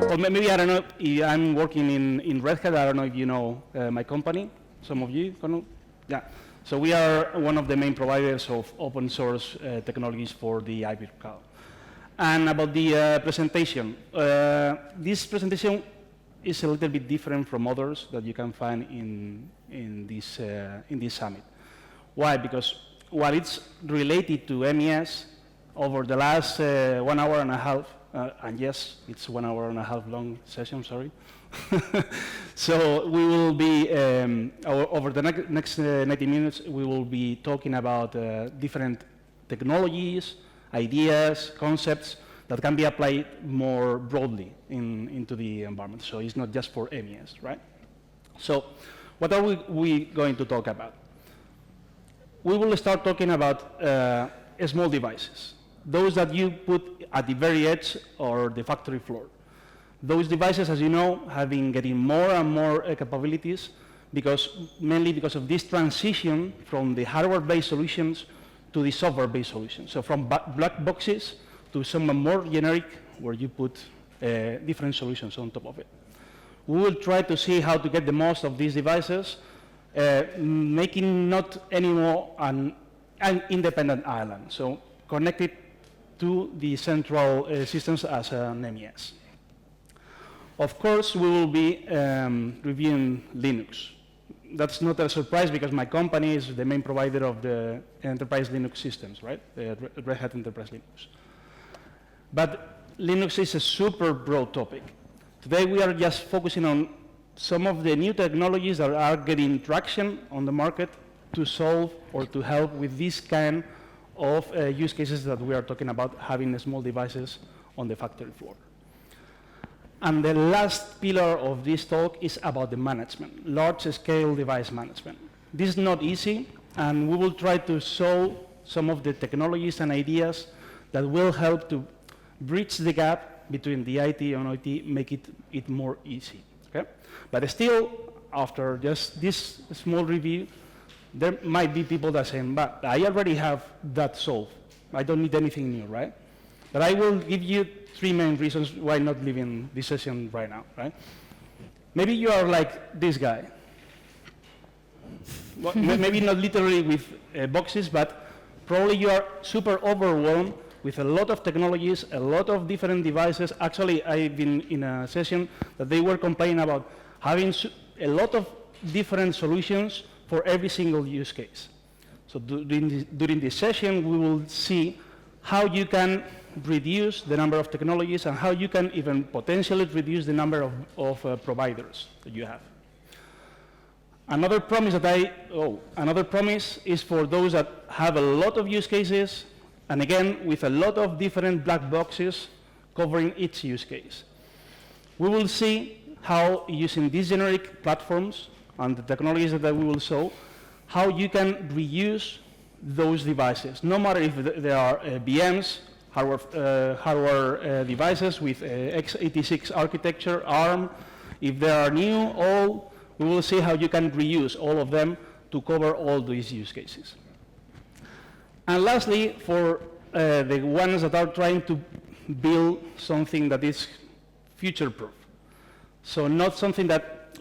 Well, maybe I don't know. I'm working in Red Hat. I don't know if you know my company. Some of you know. Yeah. So we are one of the main providers of open source technologies for the hybrid cloud. And about the presentation, this presentation is a little bit different from others that you can find in this summit. Why? Because while it's related to MES, over the last 1 hour and a half, and yes, it's 1 hour and a half long session, sorry. So we will be, over the next 90 minutes, we will be talking about different technologies, ideas, concepts that can be applied more broadly into the environment. So it's not just for MES, right? So what are we going to talk about? We will start talking about small devices, those that you put at the very edge or the factory floor. Those devices, as you know, have been getting more and more capabilities mainly because of this transition from the hardware-based solutions to the software-based solutions. So from black boxes to some more generic, where you put different solutions on top of it. We will try to see how to get the most of these devices, making not anymore an independent island. So connected to the central systems as an MES. Of course, we will be reviewing Linux. That's not a surprise because my company is the main provider of the enterprise Linux systems, right? Red Hat Enterprise Linux. But Linux is a super broad topic. Today we are just focusing on some of the new technologies that are getting traction on the market to solve or to help with this kind of use cases that we are talking about, having small devices on the factory floor. And the last pillar of this talk is about the management, large-scale device management. This is not easy, and we will try to solve some of the technologies and ideas that will help to bridge the gap between the IT and OT, make it more easy. Okay? But still, after just this small review, there might be people that are saying, but I already have that solved. I don't need anything new, right? But I will give you 3 main reasons why not leaving this session right now, right? Maybe you are like this guy. Well, maybe not literally with boxes, but probably you are super overwhelmed with a lot of technologies, a lot of different devices. Actually, I've been in a session that they were complaining about having a lot of different solutions for every single use case. So during this session, we will see how you can reduce the number of technologies and how you can even potentially reduce the number of providers that you have. Another promise is for those that have a lot of use cases, and again, with a lot of different black boxes covering each use case. We will see how, using these generic platforms and the technologies that we will show, how you can reuse those devices, no matter if they are VMs, hardware devices with x86 architecture, ARM. If they are new, old, we will see how you can reuse all of them to cover all these use cases. And lastly, for the ones that are trying to build something that is future-proof. So not something that,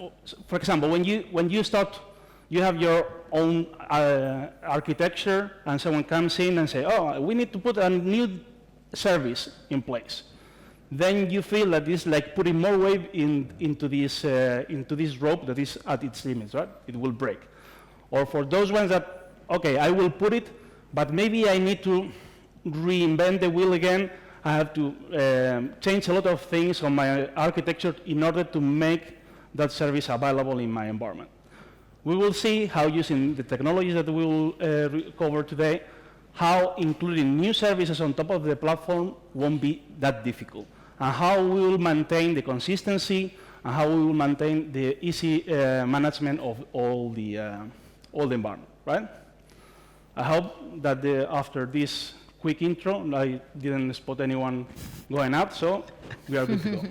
for example, when you start, you have your own architecture, and someone comes in and say, oh, we need to put a new service in place. Then you feel that it's like putting more weight into this rope that is at its limits, right? It will break. Or for those ones that, okay, I will put it, but maybe I need to reinvent the wheel again. I have to change a lot of things on my architecture in order to make that service available in my environment. We will see how, using the technologies that we will cover today, how including new services on top of the platform won't be that difficult, and how we will maintain the consistency, and how we will maintain the easy management of all the environment, right? I hope that after this quick intro, I didn't spot anyone going up, so we are good to go.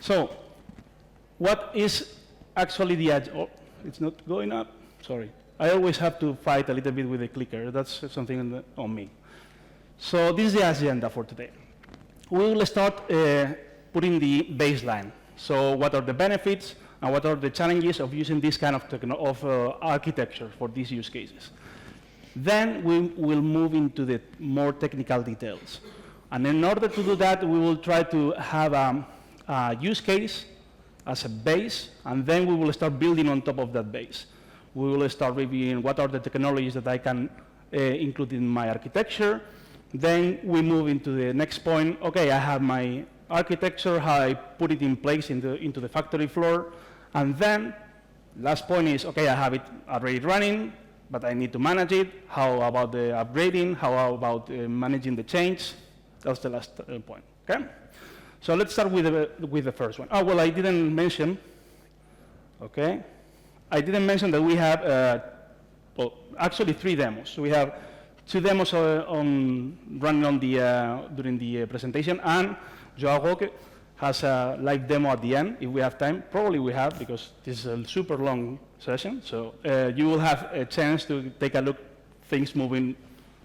So, what is actually the edge? Oh, it's not going up, sorry. I always have to fight a little bit with the clicker. That's something on me. So this is the agenda for today. We will start putting the baseline. So what are the benefits and what are the challenges of using this kind of architecture for these use cases. Then we will move into the more technical details. And in order to do that, we will try to have a use case as a base, and then we will start building on top of that base. We will start reviewing what are the technologies that I can include in my architecture. Then we move into the next point. Okay, I have my architecture, how I put it in place into the factory floor. And then last point is, okay, I have it already running, but I need to manage it. How about the upgrading? How about managing the change? That's the last point, okay? So let's start with the first one. Oh, well, I didn't mention, okay? I didn't mention that we have, well, actually 3 demos. We have 2 demos running on during the presentation, and João Roque has a live demo at the end, if we have time. Probably we have, because this is a super long session. So you will have a chance to take a look, things moving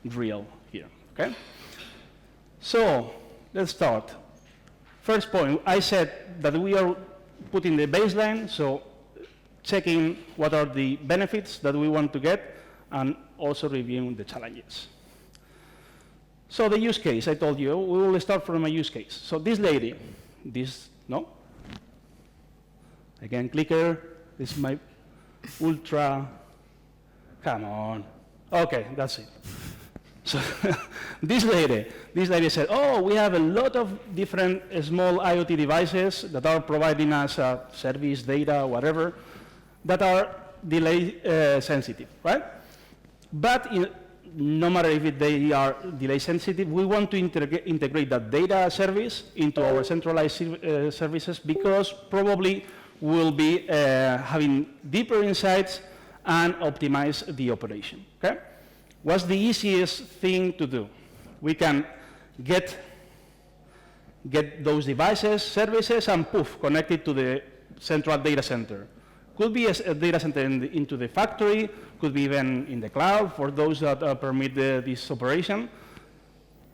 real here, okay? So let's start. First point, I said that we are putting the baseline, so checking what are the benefits that we want to get, and also reviewing the challenges. So the use case, I told you, we will start from a use case. So this lady, no? Again, clicker, this is my ultra, come on. Okay, that's it. So this lady said, oh, we have a lot of different small IoT devices that are providing us service, data, whatever, that are delay sensitive, right? But no matter if they are delay sensitive, we want to integrate that data service into our centralized services, because probably we'll be having deeper insights and optimize the operation, okay? What's the easiest thing to do? We can get those devices, services, and poof, connect it to the central data center. Could be a data center into the factory, could be even in the cloud for those that permit this operation.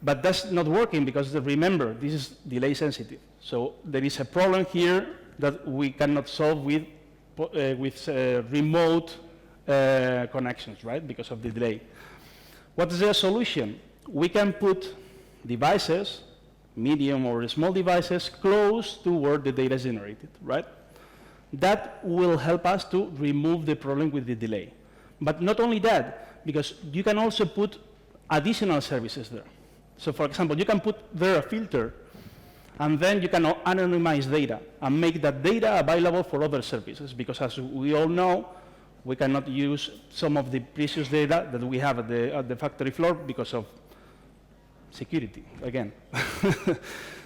But that's not working, because remember, this is delay sensitive. So there is a problem here that we cannot solve with remote connections, right, because of the delay. What is the solution? We can put devices, medium or small devices, close to where the data is generated, right? That will help us to remove the problem with the delay. But not only that, because you can also put additional services there. So for example, you can put there a filter, and then you can anonymize data and make that data available for other services, because as we all know, we cannot use some of the precious data that we have at the factory floor because of security, again.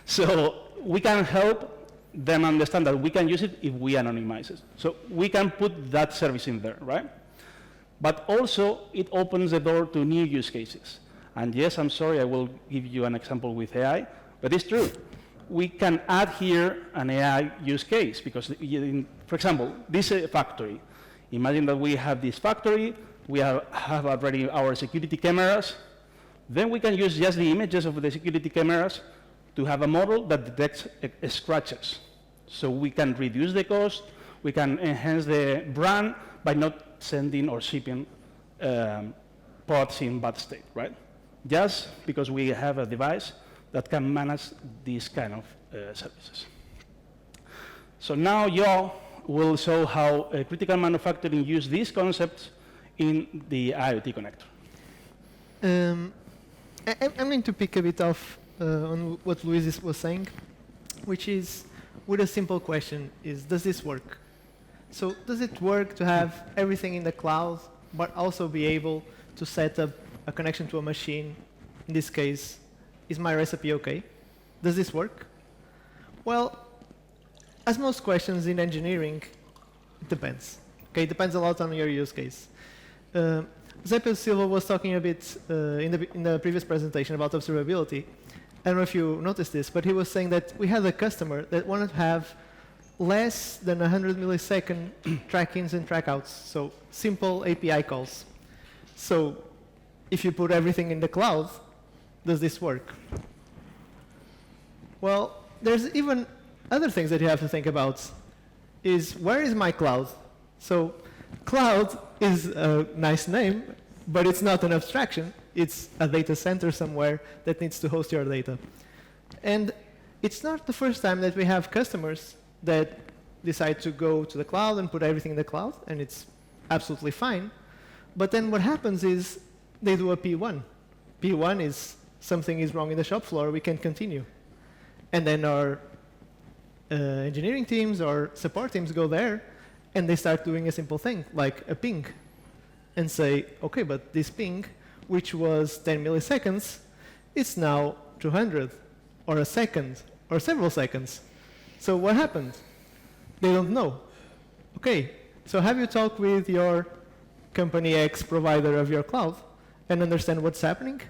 So we can help them understand that we can use it if we anonymize it. So we can put that service in there, right? But also, it opens the door to new use cases. And yes, I'm sorry, I will give you an example with AI, but it's true. We can add here an AI use case, because, for example, this factory. Imagine that we have this factory, we have already our security cameras, then we can use just the images of the security cameras to have a model that detects scratches. So we can reduce the cost, we can enhance the brand by not sending or shipping parts in bad state, right? Just because we have a device that can manage these kind of services. So now João will show how critical manufacturing use these concepts in the IoT connector. I'm going to pick a bit off on what Luis was saying, which is, with a simple question, is does this work? So does it work to have everything in the cloud, but also be able to set up a connection to a machine? In this case, is my recipe okay? Does this work? Well, as most questions in engineering, it depends. Okay, it depends a lot on your use case. Zé Pedro Silva was talking a bit in the previous presentation about observability. I don't know if you noticed this, but he was saying that we had a customer that wanted to have less than 100 millisecond track-ins and track-outs, so simple API calls. So if you put everything in the cloud, Does this work? Well, there's even other things that you have to think about. Is where is my cloud? So cloud is a nice name, but it's not an abstraction. It's a data center somewhere that needs to host your data. And it's not the first time that we have customers that decide to go to the cloud and put everything in the cloud, and it's absolutely fine. But then what happens is they do a P1. P1 is something is wrong in the shop floor, we can't continue. And then our engineering teams or support teams go there, and they start doing a simple thing, like a ping, and say, OK, but this ping, which was 10 milliseconds, it's now 200, or a second, or several seconds. So what happened? They don't know. OK, so have you talked with your company X provider of your cloud and understand what's happening?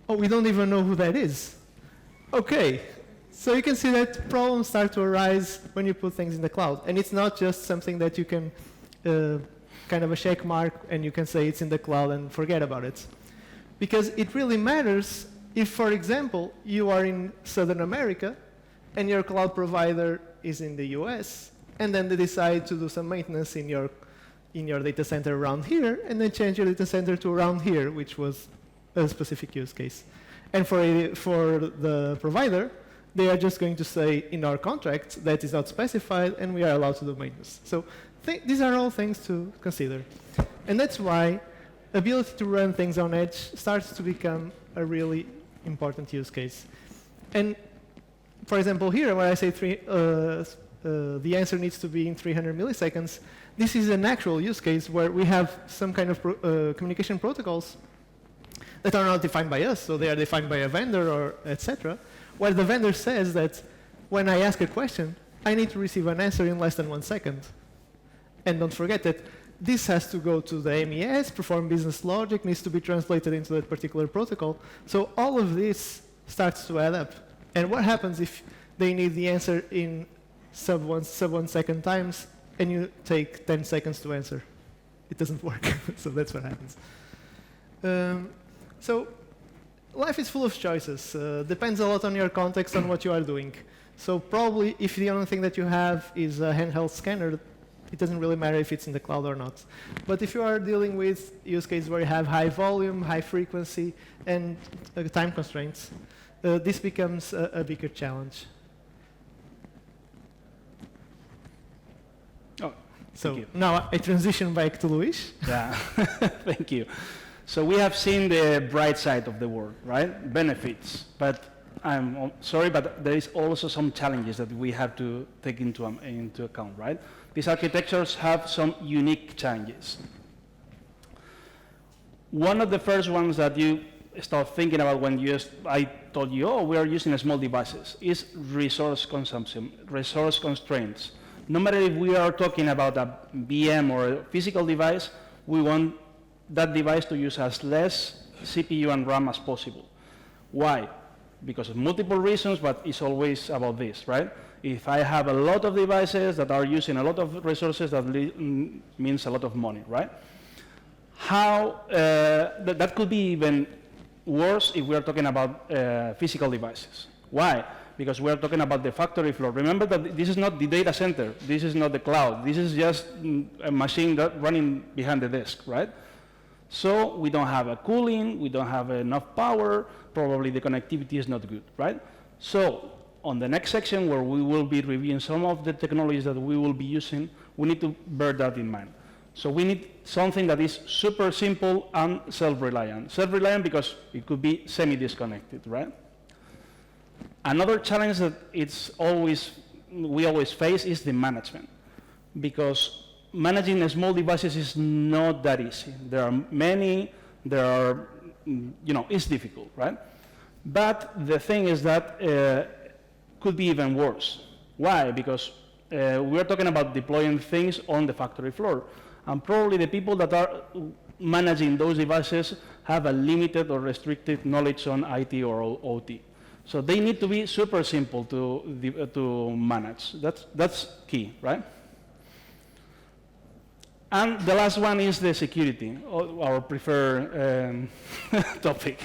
Oh, we don't even know who that is. OK, so you can see that problems start to arise when you put things in the cloud. And it's not just something that you can kind of a check mark and you can say it's in the cloud and forget about it. Because it really matters if, for example, you are in Southern America and your cloud provider is in the US, and then they decide to do some maintenance in your data center around here, and then change your data center to around here, which was a specific use case. And for the provider, they are just going to say in our contract that is not specified, and we are allowed to do maintenance. So these are all things to consider. And that's why ability to run things on edge starts to become a really important use case. And for example, here, where I say the answer needs to be in 300 milliseconds, this is an actual use case where we have some kind of communication protocols that are not defined by us, so they are defined by a vendor or etc., where the vendor says that when I ask a question, I need to receive an answer in less than 1 second. And don't forget that this has to go to the MES, perform business logic, needs to be translated into that particular protocol. So all of this starts to add up. And what happens if they need the answer in sub 1 second times, and you take 10 seconds to answer? It doesn't work. So that's what happens. So life is full of choices. Depends a lot on your context, on what you are doing. So probably if the only thing that you have is a handheld scanner, it doesn't really matter if it's in the cloud or not. But if you are dealing with use cases where you have high volume, high frequency, and time constraints, this becomes a bigger challenge. Oh, so now I transition back to Luis. Yeah, thank you. So we have seen the bright side of the world, right? Benefits. But I'm sorry, but there is also some challenges that we have to take into account, right? These architectures have some unique challenges. One of the first ones that you start thinking about when I told you, oh, we are using small devices, is resource consumption, resource constraints. No matter if we are talking about a VM or a physical device, we want that device to use as less CPU and RAM as possible. Why? Because of multiple reasons, but it's always about this, right? If I have a lot of devices that are using a lot of resources, that means a lot of money, right? That could be even worse if we are talking about physical devices. Why? Because we are talking about the factory floor. Remember that this is not the data center. This is not the cloud. This is just a machine that running behind the desk, right? So we don't have a cooling. We don't have enough power. Probably the connectivity is not good, right? So on the next section, where we will be reviewing some of the technologies that we will be using, we need to bear that in mind. So we need something that is super simple and self-reliant. Self-reliant because it could be semi-disconnected, right? Another challenge that we always face is the management, because managing small devices is not that easy. There are many, it's difficult, right? But the thing is that could be even worse. Why? Because we're talking about deploying things on the factory floor. And probably the people that are managing those devices have a limited or restricted knowledge on IT or OT. So they need to be super simple to manage. That's key, right? And the last one is the security, our preferred topic.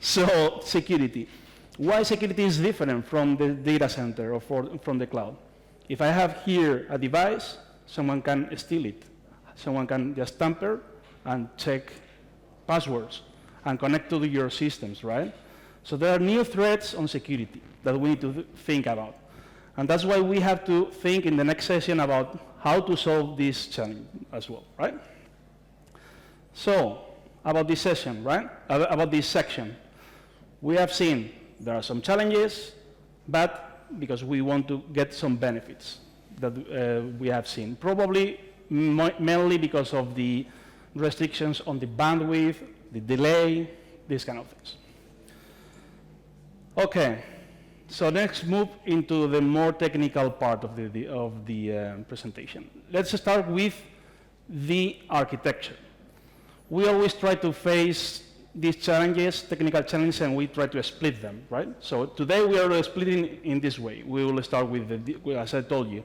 So security. Why security is different from the data center or from the cloud? If I have here a device, someone can steal it. Someone can just tamper and check passwords and connect to your systems, right? So there are new threats on security that we need to think about. And that's why we have to think in the next session about how to solve this challenge as well, right? So, about this session, right? About this section. We have seen there are some challenges, but because we want to get some benefits that we have seen. Probably mainly because of the restrictions on the bandwidth, the delay, these kind of things. Okay, so let's move into the more technical part of the presentation. Let's start with the architecture. We always try to face these challenges, technical challenges, and we try to split them, right? So today we are splitting in this way. We will start with, as I told you,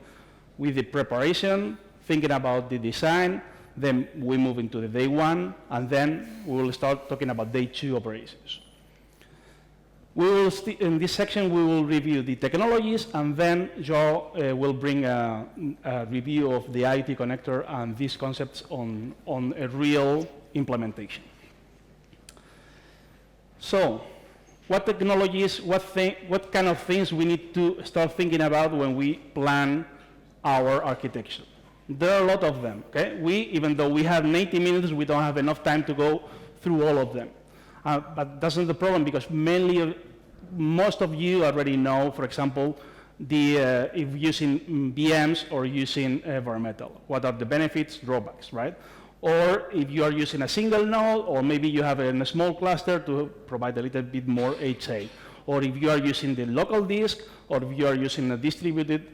with the preparation, thinking about the design, then we move into the day one, and then we will start talking about day two operations. We will in this section, we will review the technologies, and then João will bring a review of the IoT connector and these concepts on a real implementation. So, what technologies, what kind of things we need to start thinking about when we plan our architecture? There are a lot of them, okay? Even though we have 90 minutes, we don't have enough time to go through all of them. But that's not the problem, because most of you already know, for example, if using VMs or using bare metal. What are the benefits, drawbacks, right? Or if you are using a single node, or maybe you have a small cluster to provide a little bit more HA. Or if you are using the local disk, or if you are using a distributed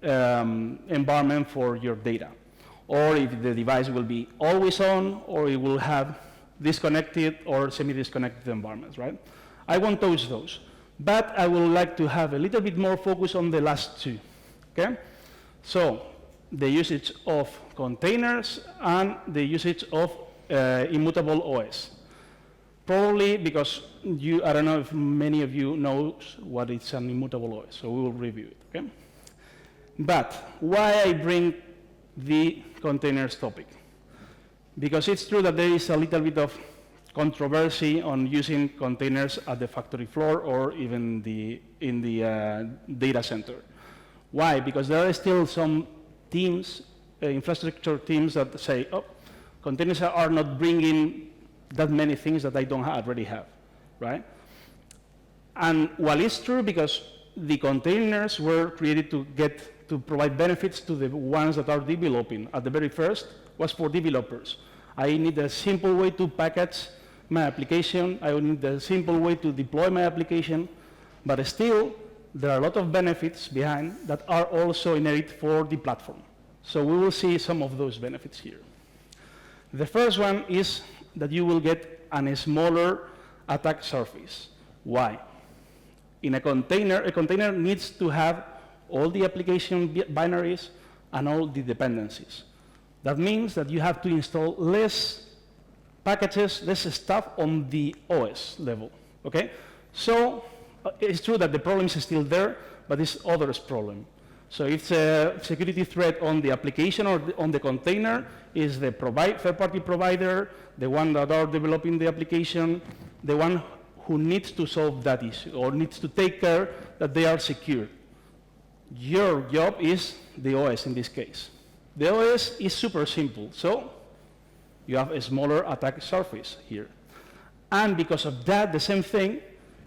environment for your data. Or if the device will be always on, or it will have disconnected or semi-disconnected environments, right? I won't touch those. But I would like to have a little bit more focus on the last two, okay? So, the usage of containers and the usage of immutable OS. Probably because I don't know if many of you know what is an immutable OS, so we will review it, okay? But why I bring the containers topic? Because it's true that there is a little bit of controversy on using containers at the factory floor or even in the data center. Why? Because there are still some teams, infrastructure teams that say, oh, containers are not bringing that many things that I don't already have, right? And while it's true because the containers were created to provide benefits to the ones that are developing, at the very first was for developers. I need a simple way to package my application. I need a simple way to deploy my application. But still, there are a lot of benefits behind that are also inherent for the platform. So we will see some of those benefits here. The first one is that you will get a smaller attack surface. Why? In a container needs to have all the application binaries and all the dependencies. That means that you have to install less packages, less stuff on the OS level, okay? So it's true that the problem is still there, but it's others' problem. So if it's a security threat on the application or on the container, is the third-party provider, the one that are developing the application, the one who needs to solve that issue or needs to take care that they are secure. Your job is the OS in this case. The OS is super simple, so you have a smaller attack surface here. And because of that, the same thing,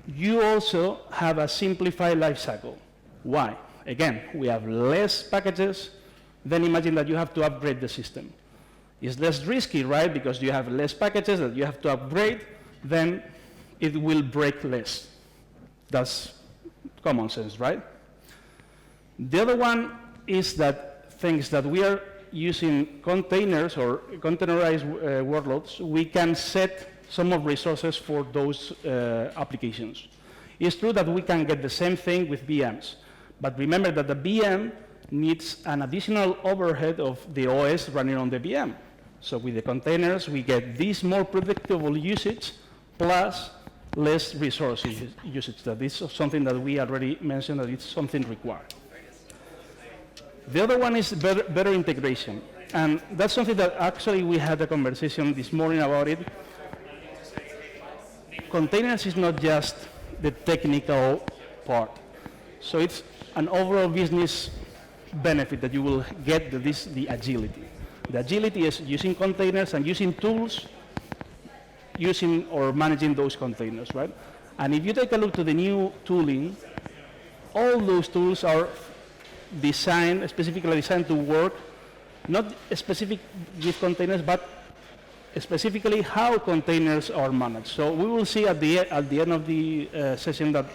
you also have a simplified lifecycle. Why? Again, we have less packages, then imagine that you have to upgrade the system. It's less risky, right? Because you have less packages that you have to upgrade, then it will break less. That's common sense, right? The other one is that things that we are using containers or containerized workloads, we can set some of resources for those applications. It's true that we can get the same thing with VMs, but remember that the VM needs an additional overhead of the OS running on the VM. So with the containers, we get this more predictable usage plus less resource usage. That is something that we already mentioned, that it's something required. The other one is better integration. And that's something that actually we had a conversation this morning about it. Containers is not just the technical part. So it's an overall business benefit that you will get, that is the agility. The agility is using containers and using tools, using or managing those containers, right? And if you take a look to the new tooling, all those tools are designed, specifically designed to work, not specific with containers, but specifically how containers are managed. So we will see at the end of the session that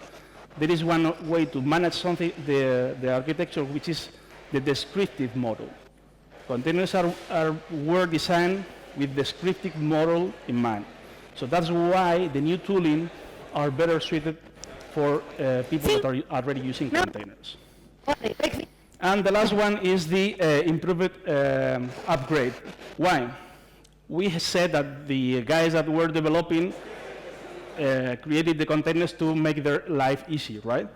there is one way to manage something, the architecture, which is the descriptive model. Containers were designed with descriptive model in mind. So that's why the new tooling are better suited for people that are already using containers. And the last one is the improved upgrade. Why? We said that the guys that were developing created the containers to make their life easy, right?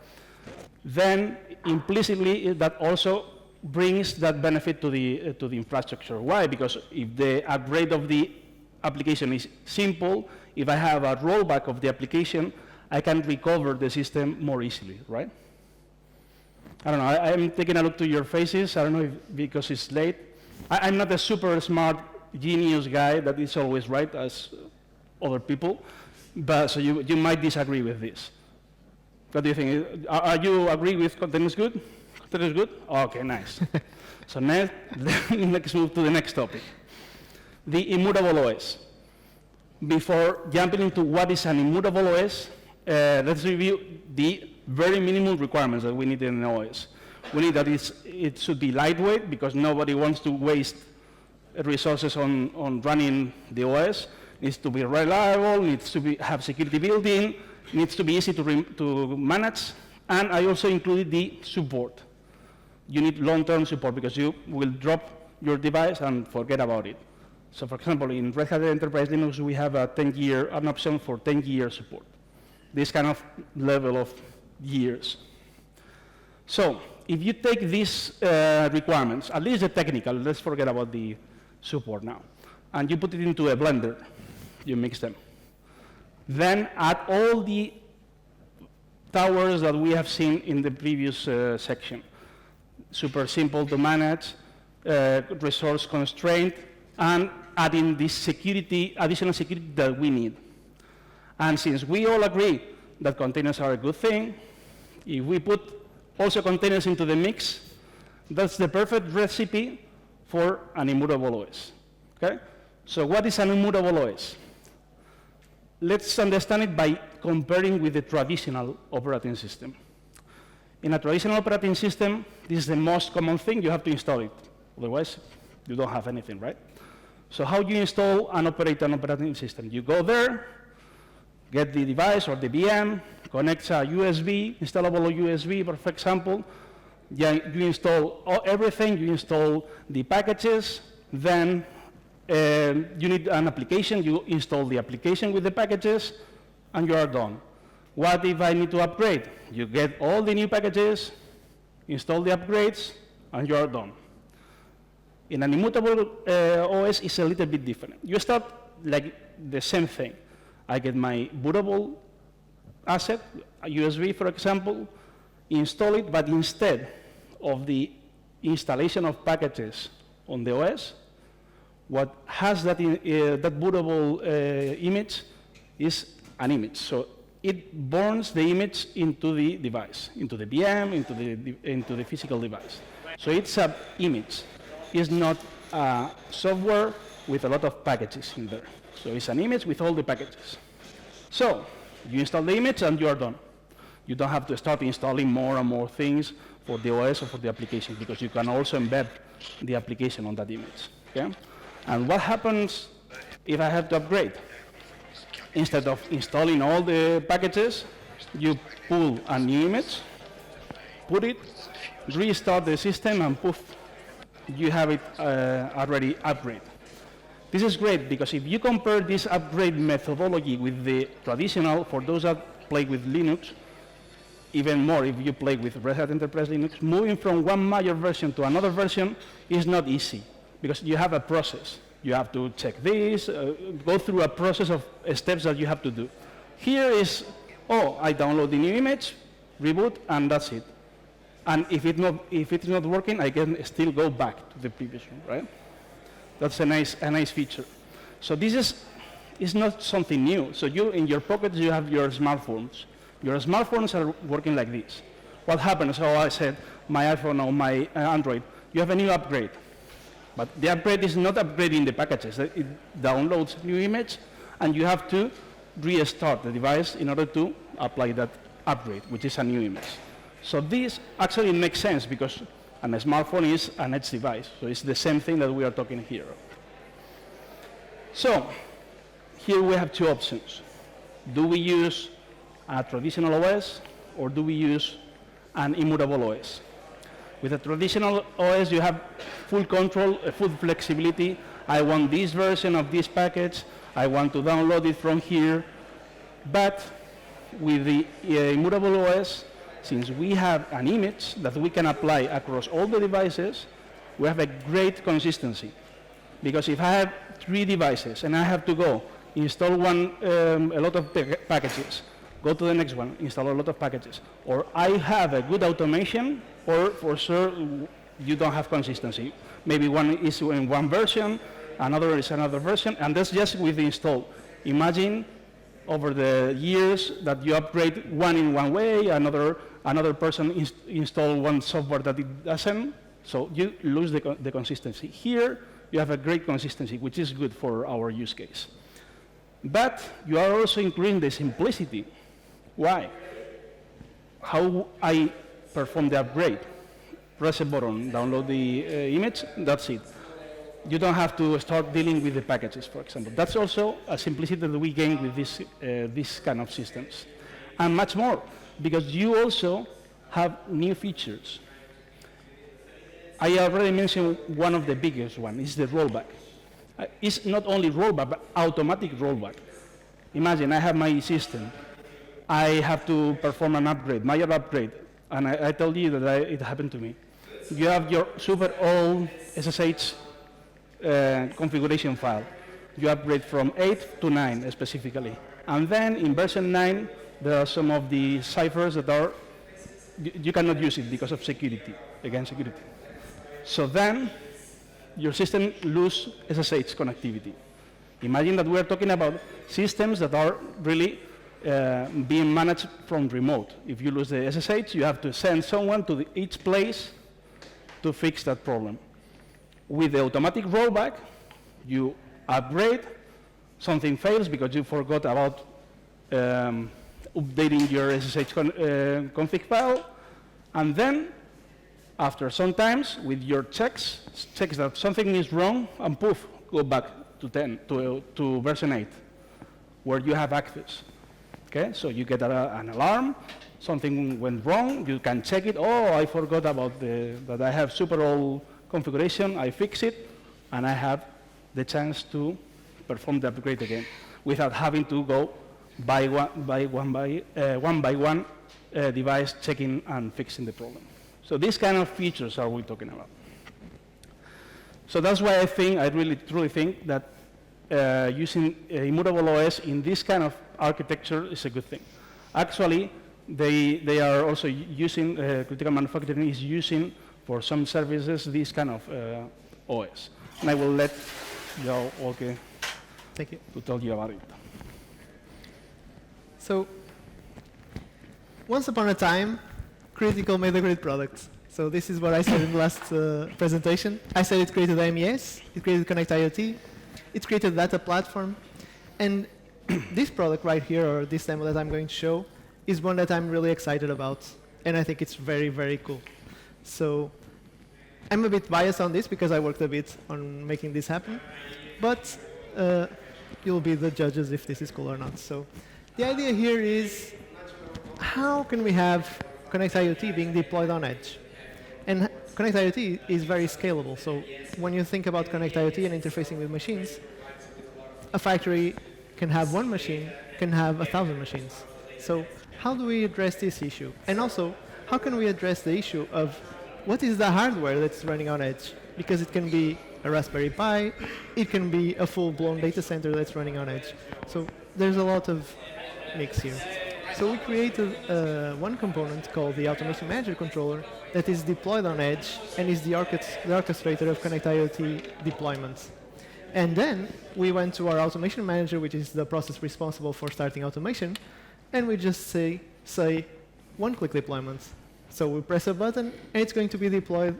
Then implicitly that also brings that benefit to the infrastructure. Why? Because if the upgrade of the application is simple, if I have a rollback of the application, I can recover the system more easily, right? I don't know, I'm taking a look to your faces. I don't know if because it's late. I'm not a super smart genius guy that is always right as other people, but so you might disagree with this. What do you think? Are you agree with containers good? Containers good? Okay, nice. So let's move to the next topic. The immutable OS. Before jumping into what is an immutable OS, let's review the very minimum requirements that we need in an OS. We need that it should be lightweight, because nobody wants to waste resources on running the OS. It needs to be reliable, needs to have security built in, needs to be easy to manage, and I also included the support. You need long-term support, because you will drop your device and forget about it. So for example, in Red Hat Enterprise Linux, we have an option for 10-year support. This kind of level of years. So if you take these requirements, at least the technical, let's forget about the support now, and you put it into a blender, you mix them. Then add all the towers that we have seen in the previous section. Super simple to manage, resource constraint, and adding this security, additional security that we need. And since we all agree that containers are a good thing, if we put also containers into the mix, that's the perfect recipe for an immutable OS. Okay? So what is an immutable OS? Let's understand it by comparing with the traditional operating system. In a traditional operating system, this is the most common thing, you have to install it. Otherwise, you don't have anything, right? So how do you install and operate an operating system? You go there, get the device or the VM, connect a USB, installable USB, for example. You install everything, you install the packages, then you need an application, you install the application with the packages, and you are done. What if I need to upgrade? You get all the new packages, install the upgrades, and you are done. In an immutable OS, it's a little bit different. You start like the same thing. I get my bootable asset, a USB, for example, install it, but instead of the installation of packages on the OS, what has that bootable image is an image. So it burns the image into the device, into the VM, into the physical device. So it's an image. It's not software with a lot of packages in there. So it's an image with all the packages. So you install the image and you are done. You don't have to start installing more and more things for the OS or for the application, because you can also embed the application on that image. Okay? And what happens if I have to upgrade? Instead of installing all the packages, you pull a new image, put it, restart the system, and poof, you have it already upgraded. This is great because if you compare this upgrade methodology with the traditional, for those that play with Linux, even more if you play with Red Hat Enterprise Linux, moving from one major version to another version is not easy because you have a process. You have to check this, go through a process of steps that you have to do. Here is, oh, I download the new image, reboot, and that's it. And if it's not working, I can still go back to the previous one, right? That's a nice feature. So this is not something new. So you, in your pockets, you have your smartphones. Your smartphones are working like this. What happens? So I said, my iPhone or my Android, you have a new upgrade. But the upgrade is not upgrading the packages. It downloads new image, and you have to restart the device in order to apply that upgrade, which is a new image. So this actually makes sense because a smartphone is an edge device. So it's the same thing that we are talking here. So here we have two options. Do we use a traditional OS or do we use an immutable OS? With a traditional OS, you have full control, full flexibility. I want this version of this package. I want to download it from here. But with the immutable OS, since we have an image that we can apply across all the devices, we have a great consistency. Because if I have 3 devices and I have to go install a lot of packages, go to the next one, install a lot of packages, or I have a good automation, or for sure you don't have consistency. Maybe one is in one version, another is another version, and that's just with the install. Imagine over the years that you upgrade one in one way, another person install one software that it doesn't, so you lose the consistency. Here, you have a great consistency, which is good for our use case. But you are also including the simplicity. Why? How I perform the upgrade? Press a button, download the image, that's it. You don't have to start dealing with the packages, for example. That's also a simplicity that we gain with this kind of systems. And much more, because you also have new features. I already mentioned one of the biggest one, is the rollback. It's not only rollback, but automatic rollback. Imagine I have my system. I have to perform an upgrade, major upgrade, and I tell you that it happened to me. You have your super old SSH configuration file. You upgrade from 8 to 9 specifically. And then in version 9, there are some of the ciphers that are, you cannot use it because of security, against security. So then, your system loses SSH connectivity. Imagine that we're talking about systems that are really being managed from remote. If you lose the SSH, you have to send someone to each place to fix that problem. With the automatic rollback, you upgrade, something fails because you forgot about updating your SSH config file, and then after some times, with your checks that something is wrong, and poof, go back to version 8, where you have access. Okay, so you get an alarm, something went wrong, you can check it. Oh, I forgot about that I have super old configuration, I fix it, and I have the chance to perform the upgrade again without having to go one by one device checking and fixing the problem. So these kind of features are we talking about. So that's why I really truly think that using immutable OS in this kind of architecture is a good thing. Actually, they are also using, critical manufacturing is using for some services this kind of OS. And I will let João, Roque, thank you, to tell you about it. So, once upon a time, Critical made a great product. So this is what I said in the last presentation. I said it created MES, it created Connect IoT, it created a data platform, and this product right here, or this demo that I'm going to show, is one that I'm really excited about, and I think it's very, very cool. So I'm a bit biased on this because I worked a bit on making this happen, but you'll be the judges if this is cool or not. So the idea here is, how can we have Connect IoT being deployed on edge? And Connect IoT is very scalable. So when you think about Connect IoT and interfacing with machines, a factory can have one machine, can have 1,000 machines. So how do we address this issue? And also, how can we address the issue of what is the hardware that's running on edge? Because it can be a Raspberry Pi, it can be a full-blown data center that's running on edge. So there's a lot of mix here. So we created one component called the Automation Manager Controller that is deployed on edge and is the orchestrator of Connect IoT deployments. And then we went to our Automation Manager, which is the process responsible for starting automation, and we just say one-click deployments. So we press a button, and it's going to be deployed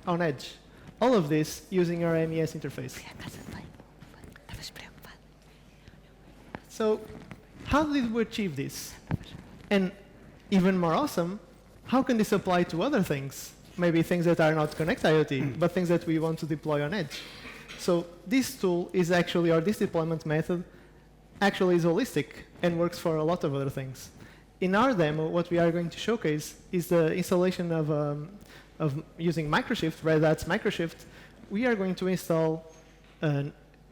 on edge. All of this using our MES interface. So how did we achieve this? And even more awesome, how can this apply to other things? Maybe things that are not Connect IoT, but things that we want to deploy on edge. So this tool is actually, or this deployment method, actually is holistic and works for a lot of other things. In our demo, what we are going to showcase is the installation of using Microshift, Red Hat's Microshift. We are going to install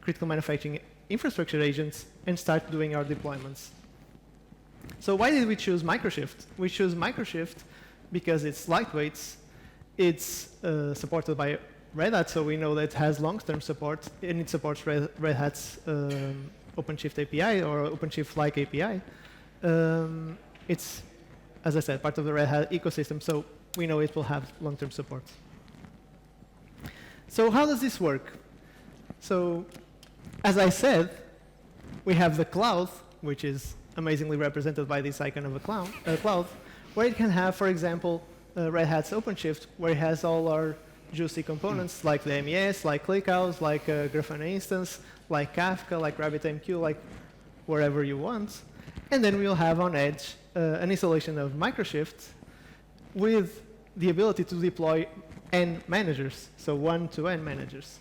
critical manufacturing infrastructure agents and start doing our deployments. So why did we choose Microshift? We chose Microshift because it's lightweight, it's supported by Red Hat, so we know that it has long-term support, and it supports Red Hat's OpenShift API or OpenShift-like API. It's, as I said, part of the Red Hat ecosystem, so we know it will have long-term support. So how does this work? So as I said, we have the cloud, which is amazingly represented by this icon of a cloud, where it can have, for example, Red Hat's OpenShift, where it has all our juicy components like the MES, like ClickHouse, like Grafana instance, like Kafka, like RabbitMQ, like wherever you want. And then we'll have on edge an installation of Microshift with the ability to deploy N managers, so one-to-N managers.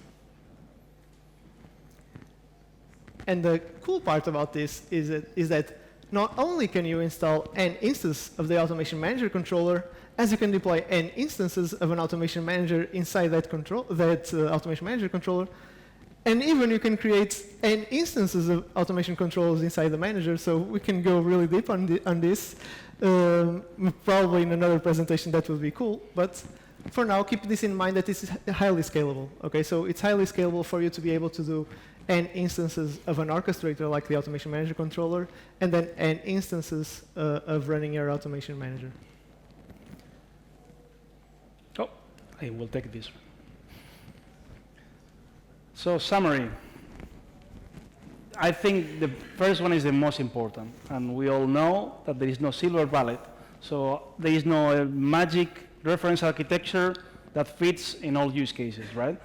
And the cool part about this is that not only can you install N instance of the Automation Manager controller, as you can deploy N instances of an Automation Manager inside that Automation Manager controller, and even you can create N instances of automation controllers inside the manager, so we can go really deep on this. Probably in another presentation that would be cool, but for now, keep this in mind that this is highly scalable. Okay, so it's highly scalable for you to be able to do N instances of an orchestrator like the Automation Manager controller, and then N instances of running your Automation Manager. Oh, I will take this one. So summary. I think the first one is the most important, and we all know that there is no silver bullet. So there is no magic reference architecture that fits in all use cases, right?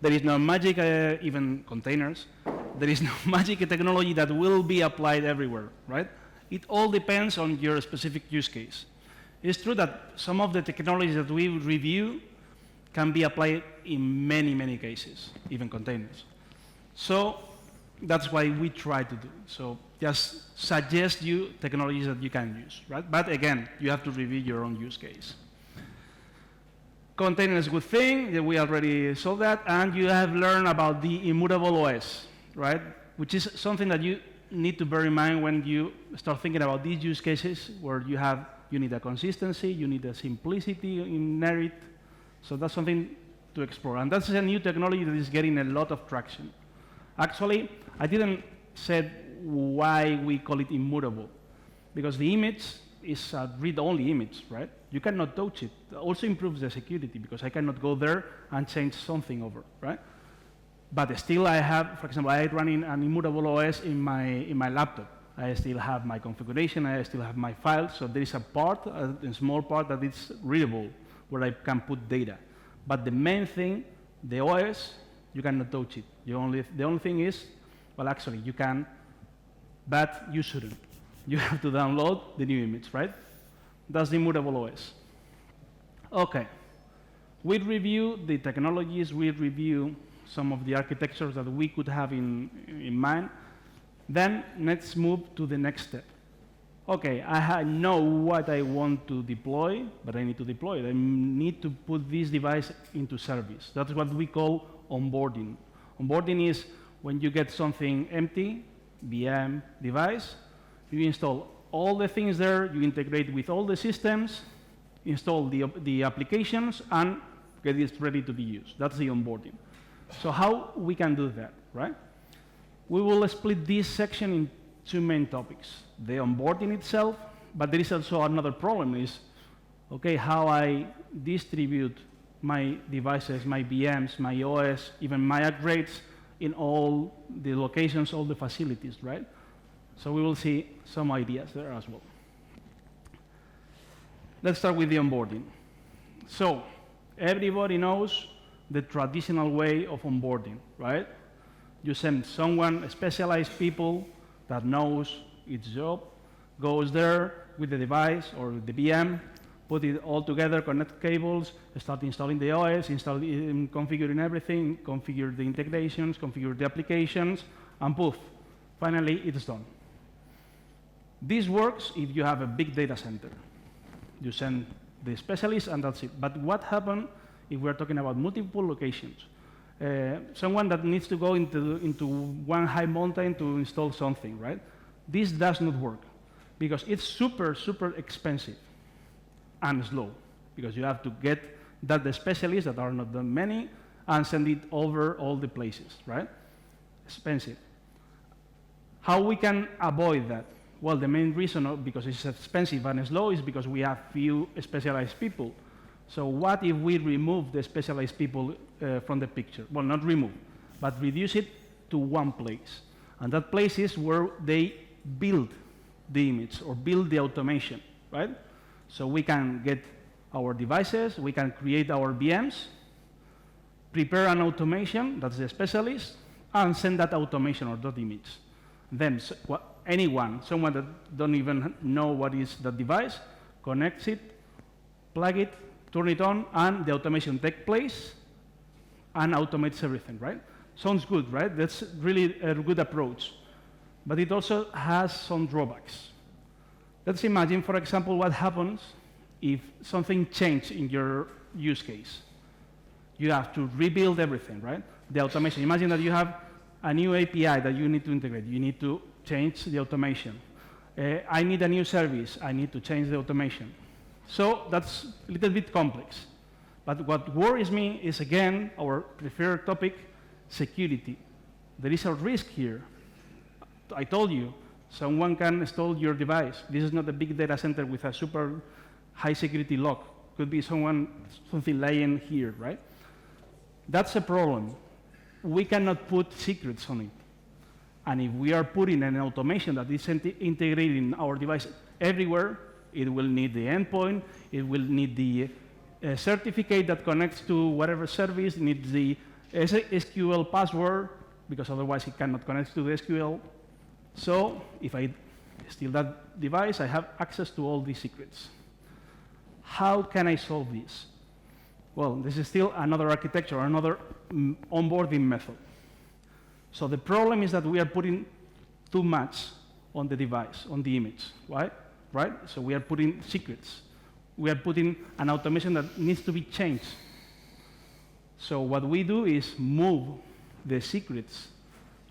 There is no magic, even containers. There is no magic technology that will be applied everywhere, right? It all depends on your specific use case. It's true that some of the technologies that we review can be applied in many, many cases, even containers. So that's why we try to do. So just suggest you technologies that you can use, right? But again, you have to review your own use case. Container is a good thing, we already saw that, and you have learned about the immutable OS, right? Which is something that you need to bear in mind when you start thinking about these use cases where you need a consistency, you need a simplicity inherent. So that's something to explore. And that's a new technology that is getting a lot of traction. Actually, I didn't say why we call it immutable, because the image is a read-only image, right? You cannot touch it. It also improves the security, because I cannot go there and change something over, right? But still I have, for example, I run in an immutable OS in my laptop. I still have my configuration, I still have my files, so there is a part, a small part that is readable, where I can put data. But the main thing, the OS, you cannot touch it. The only thing is, well, actually, you can, but you shouldn't. You have to download the new image, right? That's the immutable OS. Okay. We review the technologies, we review some of the architectures that we could have in mind. Then let's move to the next step. Okay, I know what I want to deploy, but I need to deploy it. I need to put this device into service. That's what we call onboarding. Onboarding is when you get something empty, VM, device, you install all the things there, you integrate with all the systems, install the applications, and get it ready to be used. That's the onboarding. So how we can do that, right? We will split this section in two main topics. The onboarding itself, but there is also another problem is, okay, how I distribute my devices, my VMs, my OS, even my upgrades in all the locations, all the facilities, right? So we will see some ideas there as well. Let's start with the onboarding. So everybody knows the traditional way of onboarding, right? You send someone, specialized people that knows its job, goes there with the device or the VM, put it all together, connect cables, start installing the OS, configuring everything, configure the integrations, configure the applications, and poof, finally it's done. This works if you have a big data center. You send the specialist and that's it. But what happens if we're talking about multiple locations? Someone that needs to go into one high mountain to install something, right? This does not work because it's super, super expensive and slow because you have to get the specialists that are not that many and send it over all the places, right? Expensive. How we can avoid that? Well, the main reason because it's expensive and slow is because we have few specialized people. So what if we remove the specialized people from the picture? Well, not remove, but reduce it to one place. And that place is where they build the image or build the automation, right? So we can get our devices, we can create our VMs, prepare an automation, that's the specialist, and send that automation or that image. Then someone that don't even know what is the device, connects it, plug it, turn it on, and the automation takes place and automates everything, right? Sounds good, right? That's really a good approach. But it also has some drawbacks. Let's imagine, for example, what happens if something changes in your use case. You have to rebuild everything, right? The automation. Imagine that you have a new API that you need to integrate. You need to change the automation. I need a new service. I need to change the automation. So that's a little bit complex. But what worries me is, again, our preferred topic, security. There is a risk here. I told you, someone can install your device. This is not a big data center with a super high security lock. Could be something lying here, right? That's a problem. We cannot put secrets on it. And if we are putting an automation that is integrating our device everywhere, it will need the endpoint, it will need the certificate that connects to whatever service, it needs the SQL password, because otherwise it cannot connect to the SQL. So if I steal that device, I have access to all these secrets. How can I solve this? Well, this is still another architecture, another onboarding method. So the problem is that we are putting too much on the device, on the image, right? So we are putting secrets. We are putting an automation that needs to be changed. So what we do is move the secrets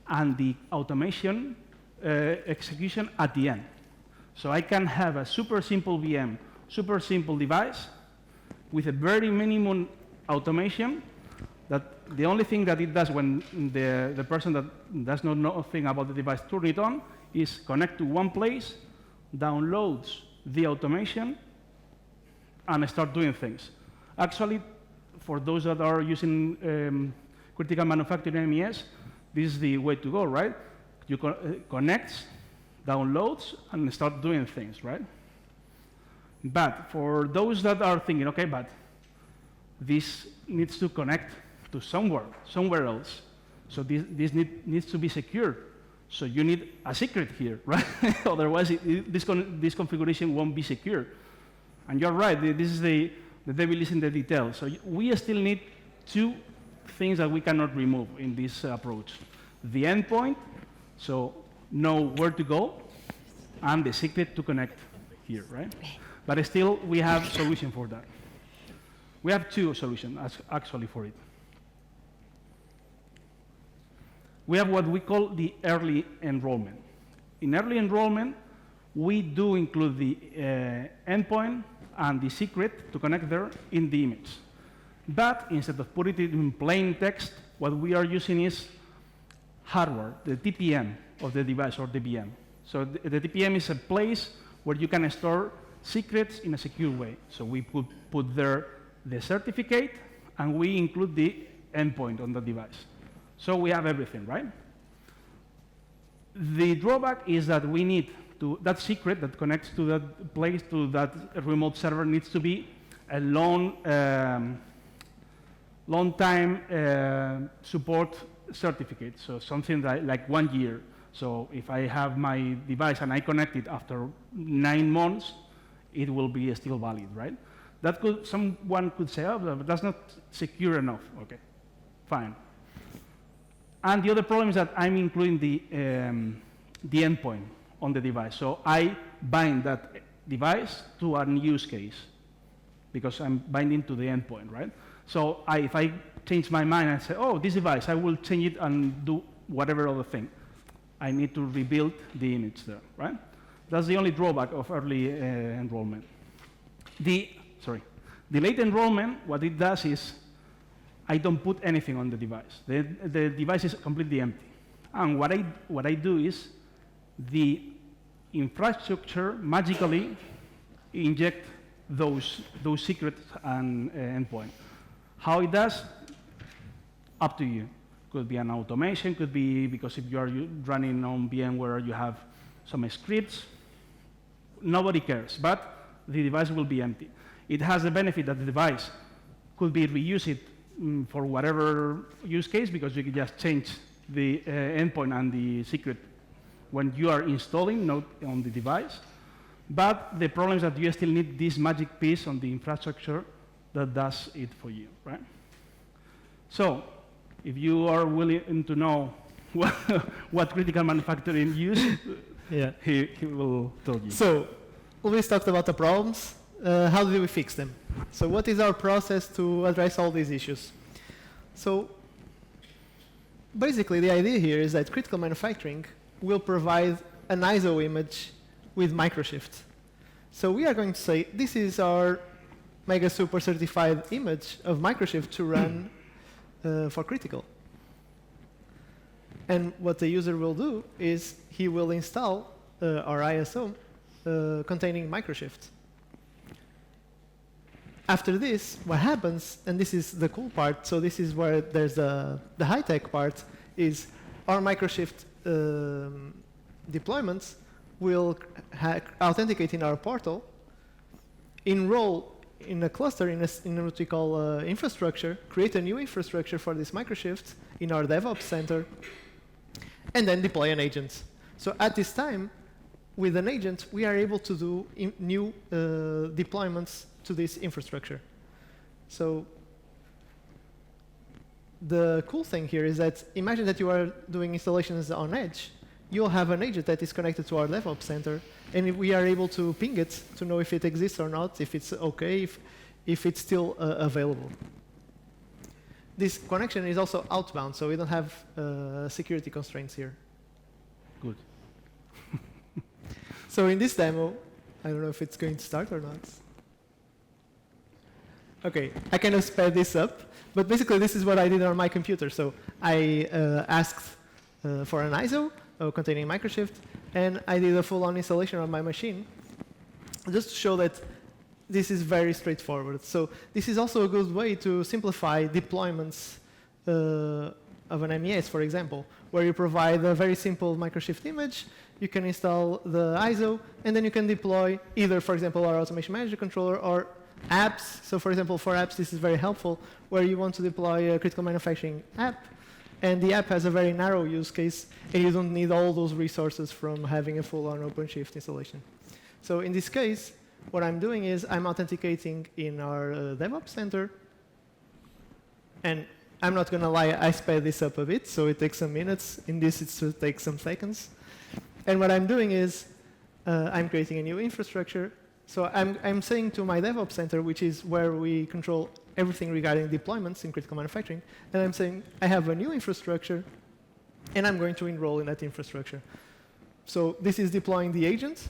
and the automation execution at the end. So I can have a super simple VM, super simple device with a very minimum automation that the only thing that it does when the person that does not know anything about the device turn it on is connect to one place, downloads the automation, and start doing things. Actually, for those that are using critical manufacturing MES, this is the way to go, right? You connect, downloads, and start doing things, right? But for those that are thinking, okay, but this needs to connect to somewhere else. So this needs to be secure. So you need a secret here, right? Otherwise, this configuration won't be secure. And you're right, this is the devil is in the details. So we still need two things that we cannot remove in this approach. The endpoint, so know where to go, and the secret to connect here, right? But still, we have a solution for that. We have two solutions, actually, for it. we have what we call the early enrollment. In early enrollment, we do include the endpoint and the secret to connect there in the image. But instead of putting it in plain text, what we are using is hardware, the TPM of the device, or the VM. So the TPM is a place where you can store secrets in a secure way. So we put there the certificate, and we include the endpoint on the device. So we have everything, right? The drawback is that we need that secret that connects to that place, to that remote server, needs to be a long time support certificate, so something like 1 year. So if I have my device and I connect it after 9 months, it will be still valid, right? That someone could say, oh, but that's not secure enough. Okay, fine. And the other problem is that I'm including the endpoint on the device. So I bind that device to an use case because I'm binding to the endpoint, right? So if I change my mind and say, oh, this device, I will change it and do whatever other thing, I need to rebuild the image there, right? That's the only drawback of early enrollment. The late enrollment, what it does is I don't put anything on the device. The device is completely empty. And what I do is the infrastructure magically inject those secrets and endpoint. How it does, up to you. Could be an automation, could be because if you are running on VMware, you have some scripts. Nobody cares, but the device will be empty. It has the benefit that the device could be reused for whatever use case, because you can just change the endpoint and the secret when you are installing, not on the device. But the problem is that you still need this magic piece on the infrastructure that does it for you, right? So, if you are willing to know what critical manufacturing use, yeah, he will tell you. So, Luis talked about the problems. How do we fix them? So what is our process to address all these issues? So basically the idea here is that critical manufacturing will provide an ISO image with microshift. So we are going to say this is our mega super certified image of microshift to run for critical. And what the user will do is he will install our ISO containing microshift. After this, what happens, and this is the cool part, so this is where there's the high-tech part, is our microshift deployments will authenticate in our portal, enroll in a cluster, in what we call infrastructure, create a new infrastructure for this microshift in our DevOps center, and then deploy an agent. So at this time, with an agent, we are able to do new deployments to this infrastructure. So the cool thing here is that imagine that you are doing installations on edge. You'll have an agent that is connected to our DevOps center, and we are able to ping it to know if it exists or not, if it's okay, if it's still available. This connection is also outbound, so we don't have security constraints here. Good. So in this demo, I don't know if it's going to start or not. Okay, I kind of sped this up, but basically this is what I did on my computer. So I asked for an ISO containing microshift, and I did a full-on installation on my machine, just to show that this is very straightforward. So this is also a good way to simplify deployments of an MES, for example, where you provide a very simple microshift image, you can install the ISO, and then you can deploy either, for example, our automation manager controller or apps. So for example, for apps, this is very helpful, where you want to deploy a critical manufacturing app, and the app has a very narrow use case, and you don't need all those resources from having a full-on OpenShift installation. So in this case, what I'm doing is I'm authenticating in our DevOps center, and I'm not going to lie, I sped this up a bit, so it takes some minutes. In this, it should take some seconds. And what I'm doing is I'm creating a new infrastructure. So I'm saying to my DevOps center, which is where we control everything regarding deployments in critical manufacturing, and I'm saying I have a new infrastructure, and I'm going to enroll in that infrastructure. So this is deploying the agent.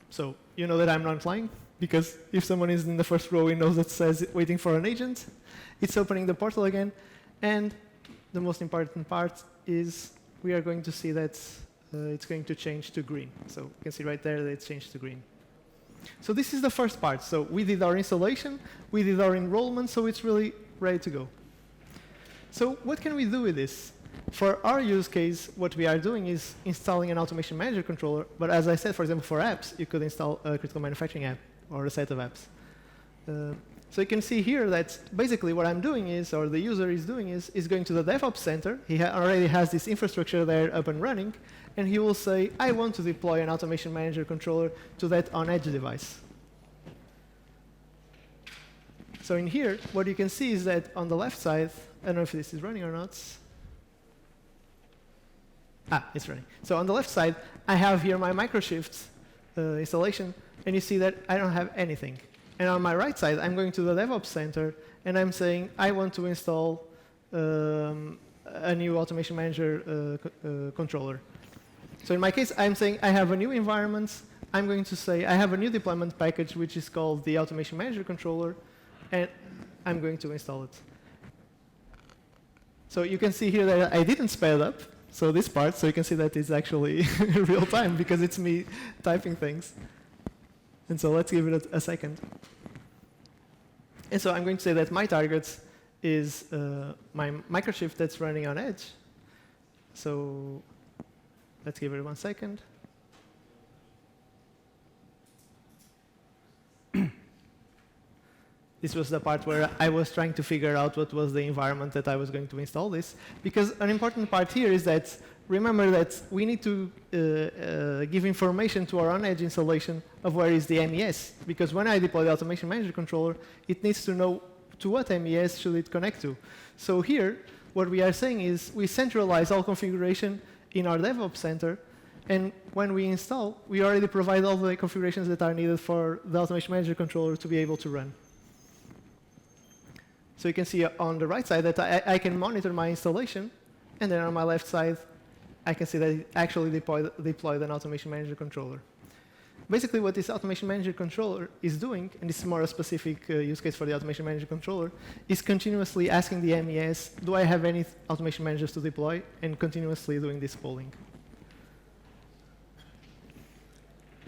So you know that I'm not lying, because if someone is in the first row, he knows that says waiting for an agent. It's opening the portal again, and the most important part is we are going to see that it's going to change to green. So you can see right there that it's changed to green. So this is the first part. So we did our installation, we did our enrollment, so it's really ready to go. So what can we do with this? For our use case, what we are doing is installing an automation manager controller. But as I said, for example, for apps, you could install a critical manufacturing app or a set of apps. So you can see here that basically what I'm doing is, or the user is doing is going to the DevOps center. He already has this infrastructure there up and running. And he will say, I want to deploy an automation manager controller to that on-edge device. So in here, what you can see is that on the left side, I don't know if this is running or not. It's running. So on the left side, I have here my Microshift installation, and you see that I don't have anything. And on my right side, I'm going to the DevOps center, and I'm saying, I want to install a new automation manager controller. So in my case, I'm saying I have a new environment. I'm going to say I have a new deployment package, which is called the automation manager controller, and I'm going to install it. So you can see here that I didn't sped up. So this part, so you can see that it's actually real time because it's me typing things. And so let's give it a second. And so I'm going to say that my target is my Microshift that's running on Edge. So let's give it 1 second. This was the part where I was trying to figure out what was the environment that I was going to install this. Because an important part here is that, remember that we need to give information to our on-edge installation of where is the MES. Because when I deploy the Automation Manager controller, it needs to know to what MES should it connect to. So here, what we are saying is we centralize all configuration in our DevOps center. And when we install, we already provide all the configurations that are needed for the Automation Manager controller to be able to run. So you can see on the right side that I can monitor my installation. And then on my left side, I can see that it actually deployed an Automation Manager controller. Basically, what this Automation Manager controller is doing, and this is more a specific use case for the Automation Manager controller, is continuously asking the MES, do I have any Automation Managers to deploy, and continuously doing this polling.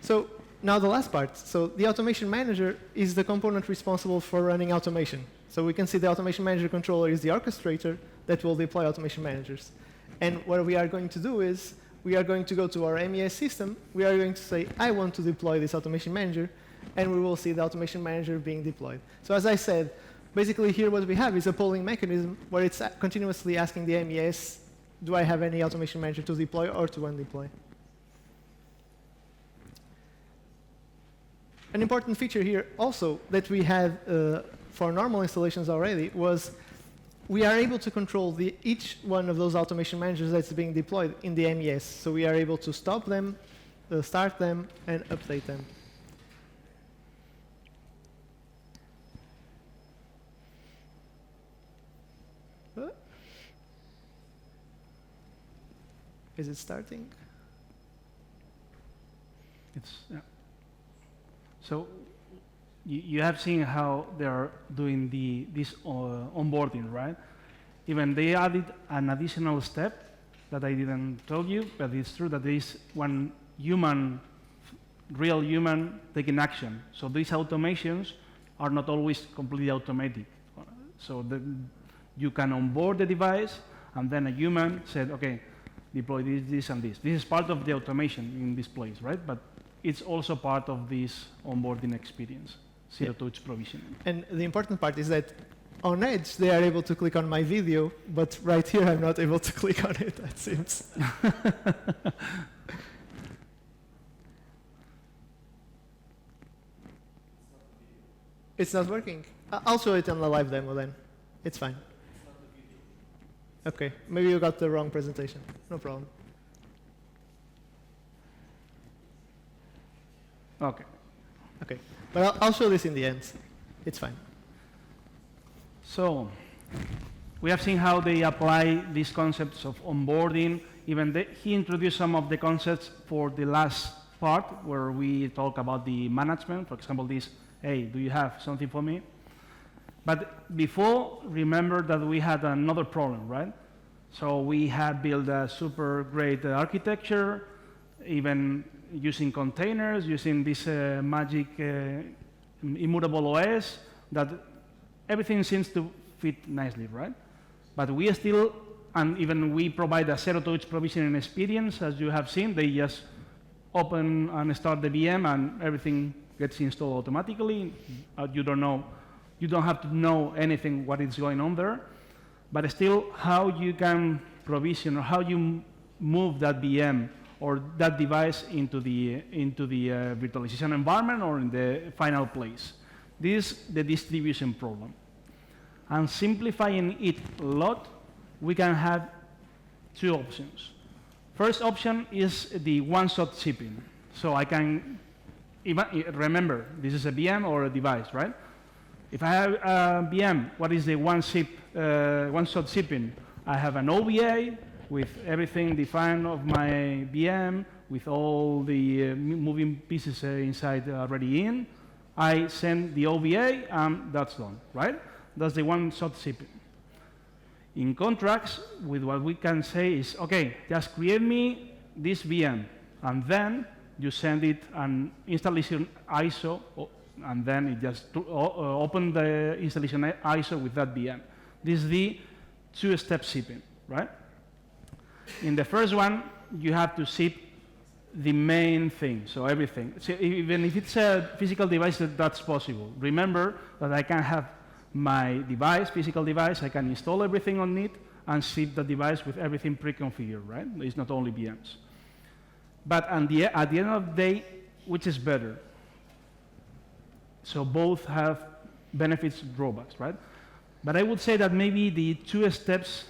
So now the last part. So the Automation Manager is the component responsible for running automation. So we can see the Automation Manager controller is the orchestrator that will deploy automation managers. And what we are going to do is we are going to go to our MES system. We are going to say, I want to deploy this automation manager. And we will see the automation manager being deployed. So as I said, basically here what we have is a polling mechanism where it's continuously asking the MES, do I have any automation manager to deploy or to undeploy? An important feature here also that we had for normal installations already was we are able to control each one of those automation managers that's being deployed in the MES. So we are able to stop them, start them, and update them. Is it starting? Yeah. So you have seen how they are doing this onboarding, right? Even they added an additional step that I didn't tell you, but it's true that there is one human, real human taking action. So these automations are not always completely automatic. So you can onboard the device, and then a human said, okay, deploy this, this, and this. This is part of the automation in this place, right? But it's also part of this onboarding experience, zero-touch provisioning. And the important part is that on Edge, they are able to click on my video, but right here, I'm not able to click on it, that seems. It's not working. I'll show it on the live demo then. It's fine. OK, maybe you got the wrong presentation. No problem. OK. OK, but I'll show this in the end. It's fine. So We have seen how they apply these concepts of onboarding. Even he introduced some of the concepts for the last part where we talk about the management. For example, this, hey, do you have something for me? But before, remember that we had another problem, right? So we had built a super great architecture, even using containers, using this magic immutable OS, that everything seems to fit nicely, right? But we still, and even we provide a zero-touch provisioning experience, as you have seen. They just open and start the VM, and everything gets installed automatically. You don't have to know anything what is going on there. But still, how you can provision or how you move that VM or that device into the virtualization environment or in the final place. This is the distribution problem. And simplifying it a lot, we can have two options. First option is the one-shot shipping. So I can, remember, this is a VM or a device, right? If I have a VM, what is the one-shot shipping? I have an OVA with everything defined of my VM, with all the moving pieces inside already in. I send the OVA, and that's done, right? That's the one-shot shipping. In contrast, with what we can say is, okay, just create me this VM, and then you send it an installation ISO, and then it just open the installation ISO with that VM. This is the two-step shipping, right? In the first one, you have to ship the main thing, so everything. So even if it's a physical device, that's possible. Remember that I can have my device, physical device, I can install everything on it and ship the device with everything pre-configured, right? It's not only VMs. But at the end of the day, which is better? So both have benefits, drawbacks, right? But I would say that maybe the two steps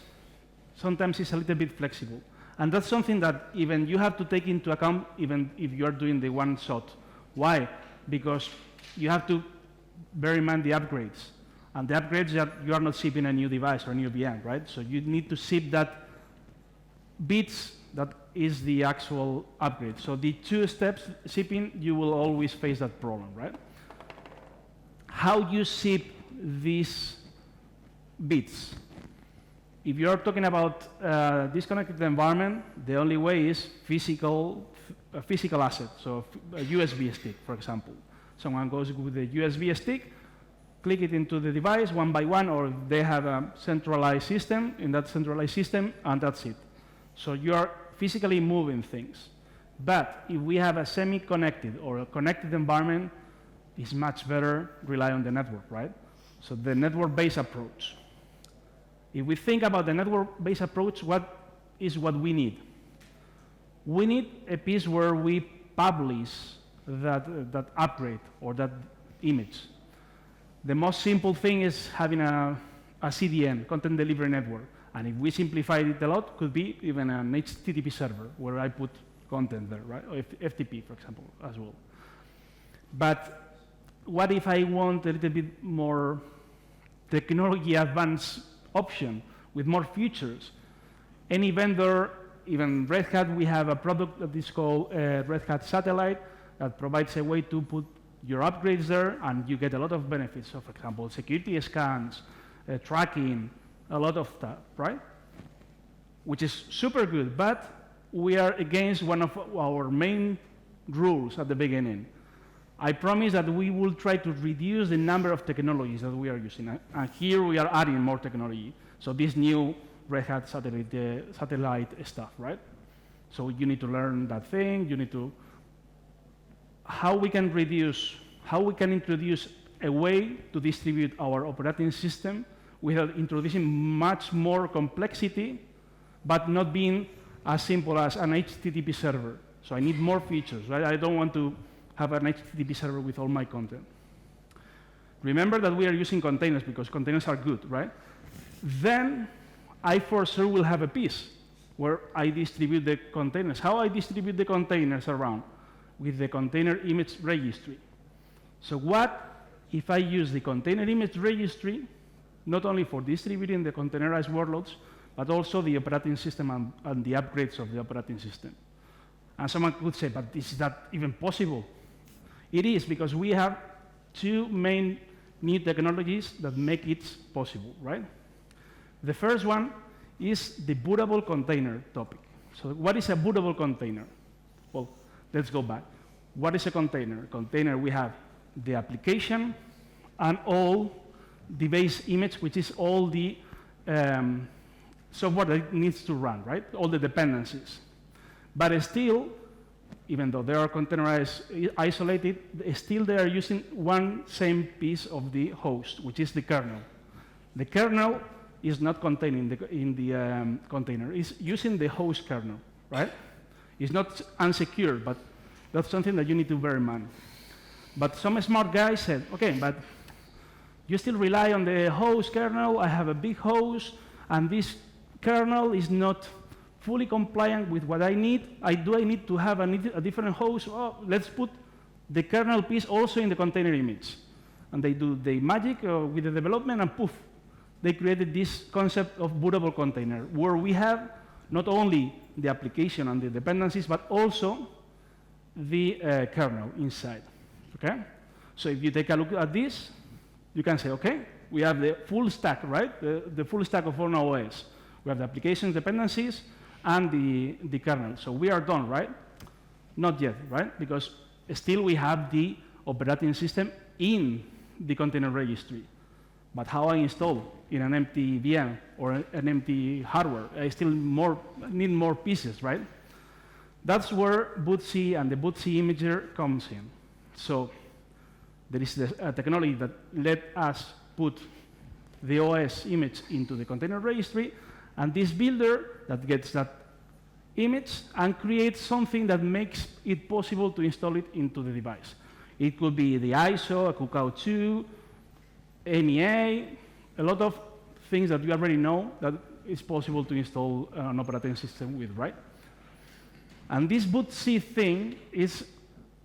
sometimes is a little bit flexible. And that's something that even you have to take into account even if you are doing the one shot. Why? Because you have to bear in mind the upgrades. And the upgrades that you are not shipping a new device or a new VM, right? So you need to ship that bits that is the actual upgrade. So the two steps shipping, you will always face that problem, right? How you ship these bits? If you're talking about disconnected environment, the only way is a physical asset, so a USB stick, for example. Someone goes with a USB stick, click it into the device one by one, or they have a centralized system, in that centralized system, and that's it. So you are physically moving things. But if we have a semi-connected or a connected environment, it's much better rely on the network, right? So the network-based approach. If we think about the network-based approach, what is what we need? We need a piece where we publish that upgrade or that image. The most simple thing is having a CDN, content delivery network. And if we simplify it a lot, could be even an HTTP server where I put content there, right? Or FTP, for example, as well. But what if I want a little bit more technology advanced option with more features? Any vendor, even Red Hat, we have a product that is called Red Hat Satellite that provides a way to put your upgrades there, and you get a lot of benefits. So, for example, security scans, tracking, a lot of stuff, right? Which is super good, but we are against one of our main rules at the beginning. I promise that we will try to reduce the number of technologies that we are using. And here we are adding more technology. So this new Red Hat satellite stuff, right? So you need to learn that thing, you need to, how we can introduce a way to distribute our operating system without introducing much more complexity, but not being as simple as an HTTP server. So I need more features, right? I don't want to have an HTTP server with all my content. Remember that we are using containers because containers are good, right? Then I for sure will have a piece where I distribute the containers. How I distribute the containers around? With the container image registry. So what if I use the container image registry not only for distributing the containerized workloads, but also the operating system and the upgrades of the operating system. And someone could say, but is that even possible? It is, because we have two main new technologies that make it possible, right? The first one is the bootable container topic. So what is a bootable container? Well, let's go back. What is a container? Container, we have the application and all the base image, which is all the software that it needs to run, right? All the dependencies. But still, even though they are containerized, isolated, still they are using one same piece of the host, which is the kernel. The kernel is not contained in the container. It's using the host kernel, right? It's not unsecure, but that's something that you need to bear in mind. But some smart guy said, okay, but you still rely on the host kernel. I have a big host, and this kernel is not fully compliant with what I need. I need to have a different host? Oh, let's put the kernel piece also in the container image. And they do the magic with the development, and poof, they created this concept of bootable container, where we have not only the application and the dependencies, but also the kernel inside, okay? So if you take a look at this, you can say, okay, we have the full stack, right? The full stack of our OS. We have the applications, dependencies, and the kernel. So we are done, right? Not yet, right? Because still we have the operating system in the container registry. But how I install in an empty VM or an empty hardware? I still need more pieces, right? That's where bootc and the bootc imager comes in. So there is a technology that let us put the OS image into the container registry, and this builder that gets that image and creates something that makes it possible to install it into the device. It could be the ISO, a cookout2, NEA, a lot of things that you already know that is possible to install an operating system with, right? And this bootc thing is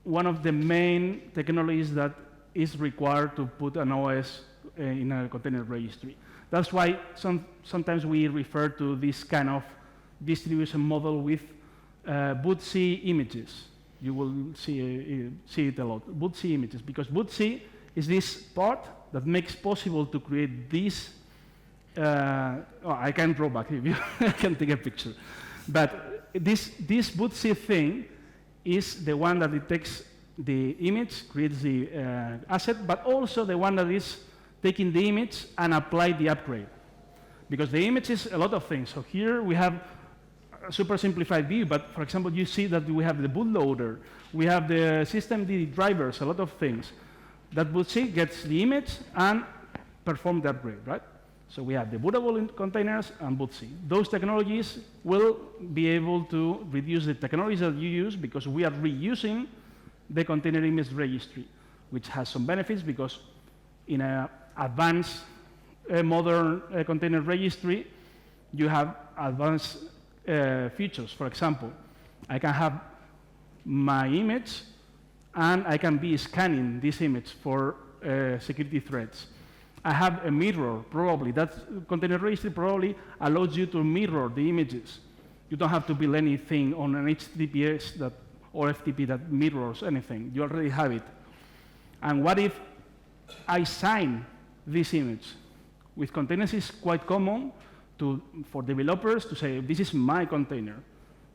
one of the main technologies that is required to put an OS in a container registry. That's why sometimes we refer to this kind of distribution model with bootc images. You will see it a lot, bootc images, because bootc is this part that makes possible to create this. I can draw back if you I can take a picture. But this bootc thing is the one that it takes the image, creates the asset, but also the one that is taking the image and apply the upgrade. Because the image is a lot of things. So here we have a super simplified view, but for example, you see that we have the bootloader, we have the systemd drivers, a lot of things. That bootc gets the image and perform the upgrade, right? So we have the bootable containers and bootc. Those technologies will be able to reduce the technologies that you use, because we are reusing the container image registry, which has some benefits, because in an advanced modern container registry, you have advanced features. For example, I can have my image and I can be scanning this image for security threats. I have a mirror, probably. That container registry probably allows you to mirror the images. You don't have to build anything on an HTTPS or FTP that mirrors anything. You already have it. And what if I sign this image? With containers, it's quite common for developers to say, this is my container,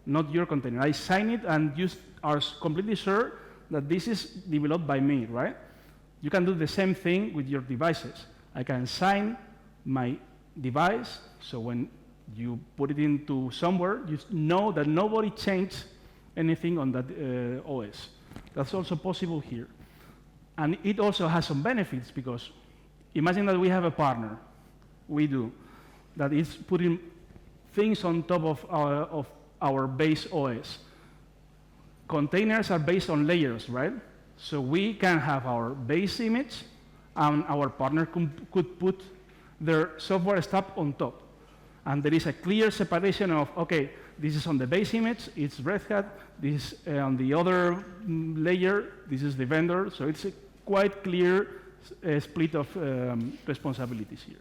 not your container. I sign it, and you are completely sure that this is developed by me, right? You can do the same thing with your devices. I can sign my device, so when you put it into somewhere, you know that nobody changed anything on that OS. That's also possible here. And it also has some benefits, because imagine that we have a partner, we do, that is putting things on top of our base OS. Containers are based on layers, right? So we can have our base image, and our partner could put their software stack on top. And there is a clear separation of, okay, this is on the base image, it's Red Hat, this is on the other layer, this is the vendor. So it's a quite clear split of responsibilities here.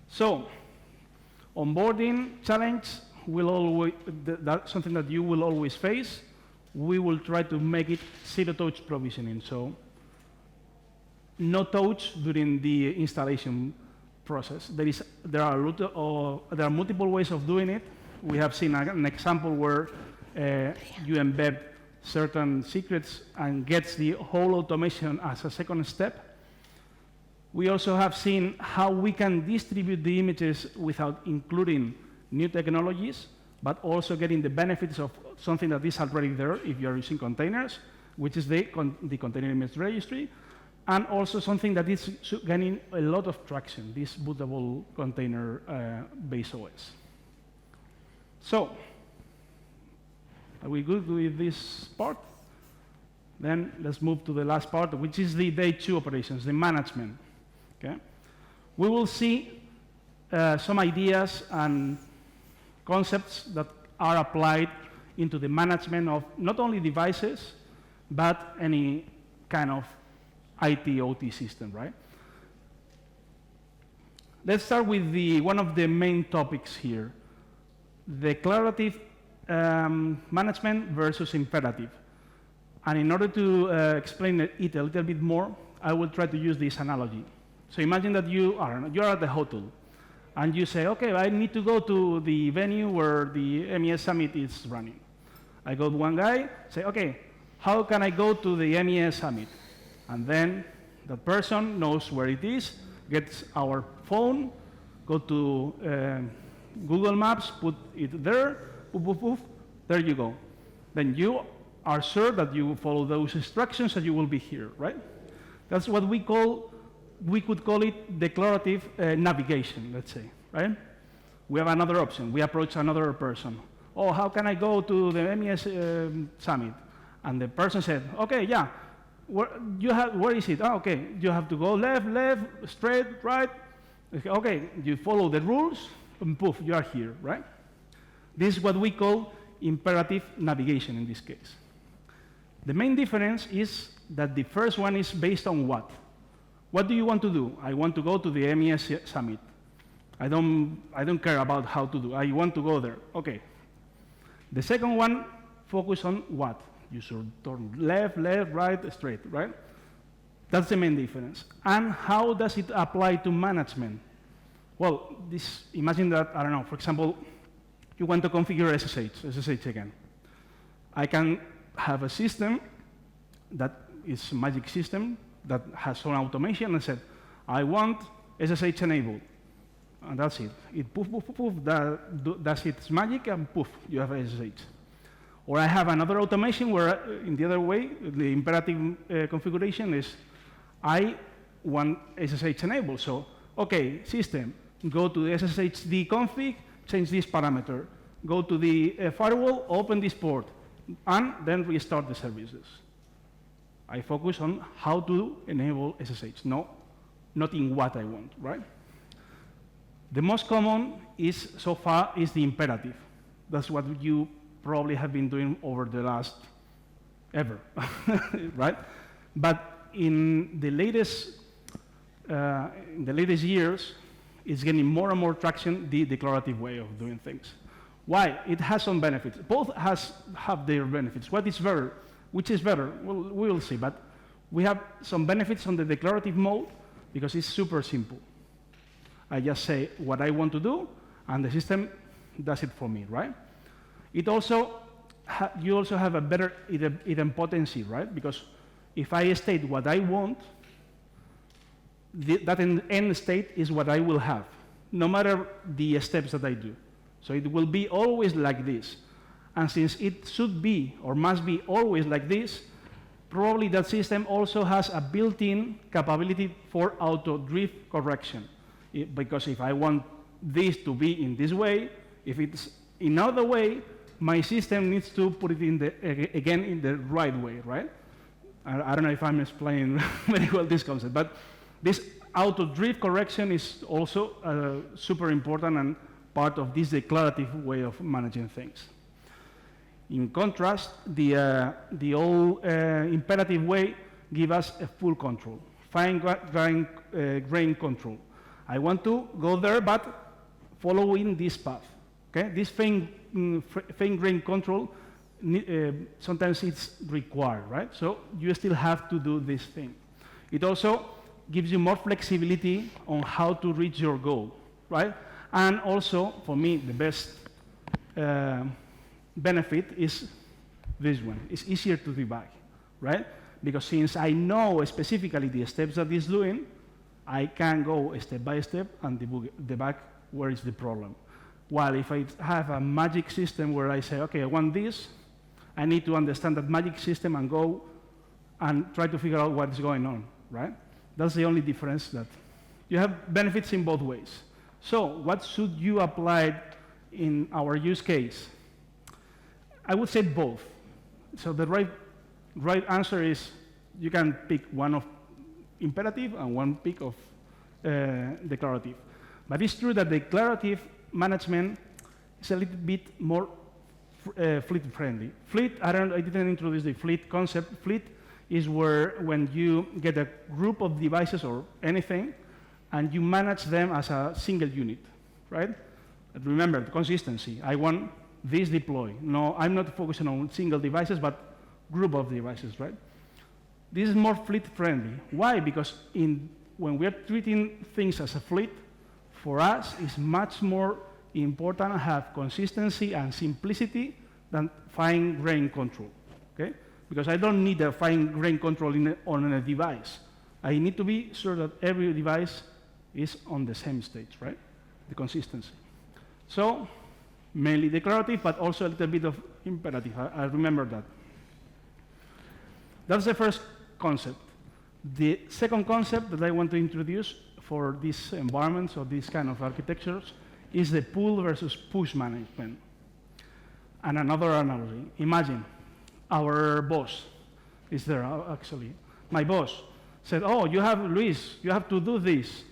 So, onboarding challenge will always, that's something that you will always face. We will try to make it zero-touch provisioning. So, no touch during the installation process. There are multiple ways of doing it. We have seen an example where you embed certain secrets and gets the whole automation as a second step. We also have seen how we can distribute the images without including new technologies, but also getting the benefits of something that is already there if you're using containers, which is the container image registry, and also something that is gaining a lot of traction, this bootable container-based OS. So, are we good with this part? Then let's move to the last part, which is the day 2 operations, the management. Okay? We will see some ideas and concepts that are applied into the management of not only devices, but any kind of IT, OT system, right? Let's start with one of the main topics here, declarative management versus imperative. And in order to explain it a little bit more, I will try to use this analogy. So imagine that you are at the hotel, and you say, okay, I need to go to the venue where the MES Summit is running. I go to one guy, say, okay, how can I go to the MES Summit? And then the person knows where it is, gets our phone, go to Google Maps, put it there, poof, poof, poof, there you go. Then you are sure that you follow those instructions and you will be here, right? That's what we could call it declarative navigation, let's say, right? We have another option. We approach another person. Oh, how can I go to the MES Summit? And the person said, okay, yeah, where is it? Oh, okay, you have to go left, straight, right. Okay, you follow the rules, and poof, you are here, right? This is what we call imperative navigation in this case. The main difference is that the first one is based on what? What do you want to do? I want to go to the MES Summit. I don't care about how to do. I want to go there. Okay. The second one focus on what? You should turn left, right, straight, right? That's the main difference. And how does it apply to management? Well, imagine that, I don't know, for example, you want to configure SSH again. I can have a system that is a magic system that has some automation and said, I want SSH enabled. And that's it. It poof, poof, poof, poof, that's its magic, and poof, you have SSH. Or I have another automation where, in the other way, the imperative configuration is, I want SSH enabled. So, okay, system, go to the SSHD config, change this parameter. Go to the firewall, open this port, and then restart the services. I focus on how to enable SSH, not in what I want, right? The most common so far is the imperative. That's what you probably have been doing over the last ever, right? But in the latest years, it's getting more and more traction, the declarative way of doing things. Why? It has some benefits. Both have their benefits. What is better? Which is better? Well, we will see. But we have some benefits on the declarative mode because it's super simple. I just say what I want to do, and the system does it for me, right? It also, you also have a better idempotency, right? Because if I state what I want, that end state is what I will have, no matter the steps that I do. So it will be always like this. And since it should be or must be always like this, probably that system also has a built-in capability for auto-drift correction. Because if I want this to be in this way, if it's another way, my system needs to put it again in the right way, right? I don't know if I'm explaining very well this concept, but this auto-drift correction is also super important and part of this declarative way of managing things. In contrast, the old imperative way gives us a full control, fine-grained control. I want to go there, but following this path. Okay, this fine-grained control, sometimes it's required, right? So you still have to do this thing. It also gives you more flexibility on how to reach your goal, right? And also, for me, the best benefit is this one. It's easier to debug, right? Because since I know specifically the steps that it's doing, I can go step by step and debug where is the problem. While if I have a magic system where I say, okay, I want this, I need to understand that magic system and go and try to figure out what is going on, right? That's the only difference, that you have benefits in both ways. So what should you apply in our use case? I would say both. So the right answer is you can pick one of imperative and one pick of declarative. But it's true that declarative management is a little bit more fleet friendly. Fleet, I didn't introduce the fleet concept. Fleet is where when you get a group of devices or anything and you manage them as a single unit, right? But remember, the consistency. I want this deploy. No, I'm not focusing on single devices, but group of devices, right? This is more fleet friendly. Why? Because when we're treating things as a fleet, for us, it's much more important to have consistency and simplicity than fine-grained control, okay? Because I don't need a fine-grained control on a device. I need to be sure that every device is on the same stage, right? The consistency. So, mainly declarative, but also a little bit of imperative. I remember that. That's the first concept. The second concept that I want to introduce for these environments or these kind of architectures is the pull versus push management. And another analogy. Imagine our boss is there, actually. My boss said, oh, Luis, you have to do this.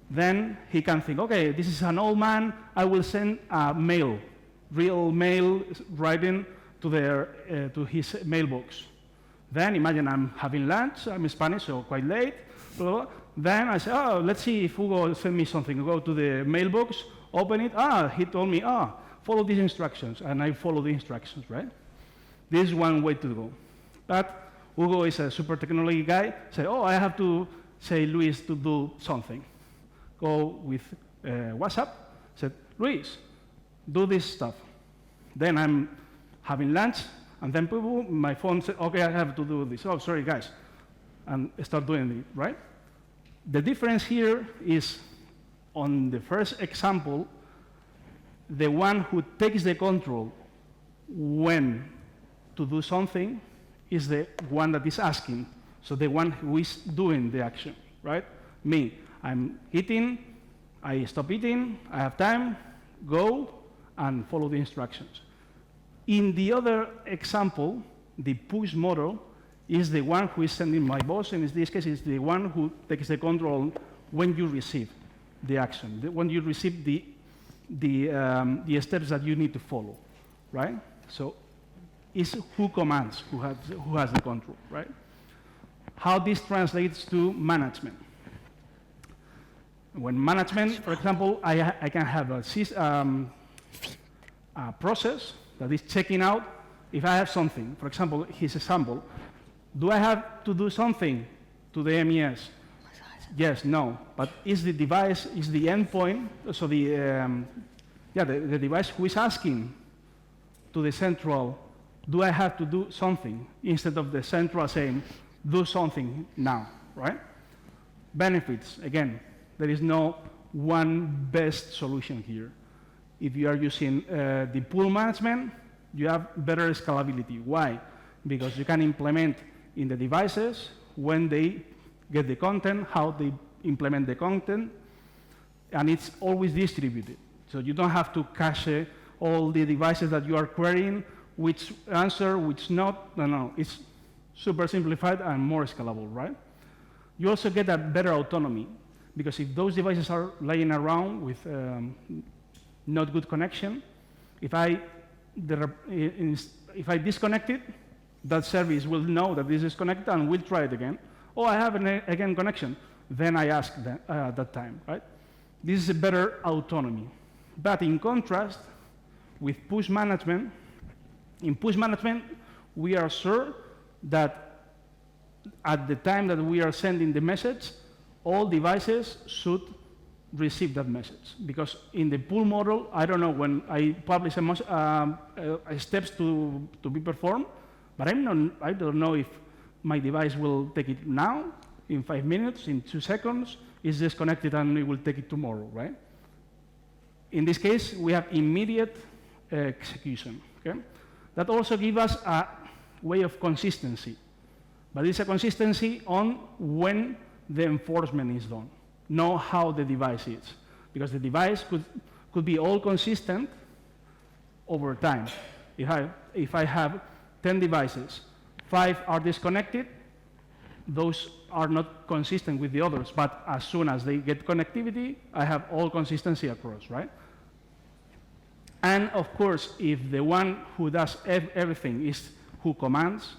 Then he can think, okay, this is an old man, I will send a mail, real mail writing to his mailbox. Then imagine I'm having lunch, I'm Spanish, so quite late, blah, blah, blah. Then I say, oh, let's see if Hugo send me something. I go to the mailbox, open it, he told me, follow these instructions, and I follow the instructions, right? This is one way to go. But Hugo is a super technology guy, say, I have to say Luis to do something. Go with WhatsApp, said, Luis, do this stuff. Then I'm having lunch, and then my phone said, okay, I have to do this. Oh, sorry, guys. And start doing it, right? The difference here is, on the first example, the one who takes the control when to do something is the one that is asking. So the one who is doing the action, right? Me, I'm eating, I stop eating, I have time, go, and follow the instructions. In the other example, the push model is the one who is sending my boss, and in this case, is the one who takes the control when you receive the action, when you receive the steps that you need to follow, right? So it's who commands, who has the control, right? How this translates to management. When management, for example, I can have a process that is checking out if I have something. For example, his example, do I have to do something to the MES? Yes, no, but is the device, is the endpoint, so the device who is asking to the central, do I have to do something, instead of the central saying, do something now, right? Benefits, again, there is no one best solution here. If you are using the pool management, you have better scalability. Why? Because you can implement in the devices when they get the content, how they implement the content, and it's always distributed. So you don't have to cache all the devices that you are querying, which answer, which not. No, it's super simplified and more scalable, right? You also get a better autonomy, because if those devices are laying around with not good connection, if I disconnect it, that service will know that this is connected and will try it again. Oh, I have again connection. Then I ask them, that time, right? This is a better autonomy. But in contrast, with push management, in push management, we are sure that at the time that we are sending the message, all devices should receive that message. Because in the pull model, I don't know when I publish steps to be performed, but I don't know if my device will take it now, in 5 minutes, in 2 seconds, it's disconnected and it will take it tomorrow, right? In this case, we have immediate execution, okay? That also gives us a way of consistency, but it's a consistency on when the enforcement is done, not how the device is, because the device could be all consistent over time. If I have 10 devices, 5 are disconnected, those are not consistent with the others, but as soon as they get connectivity, I have all consistency across, right? And of course, if the one who does everything is who commands,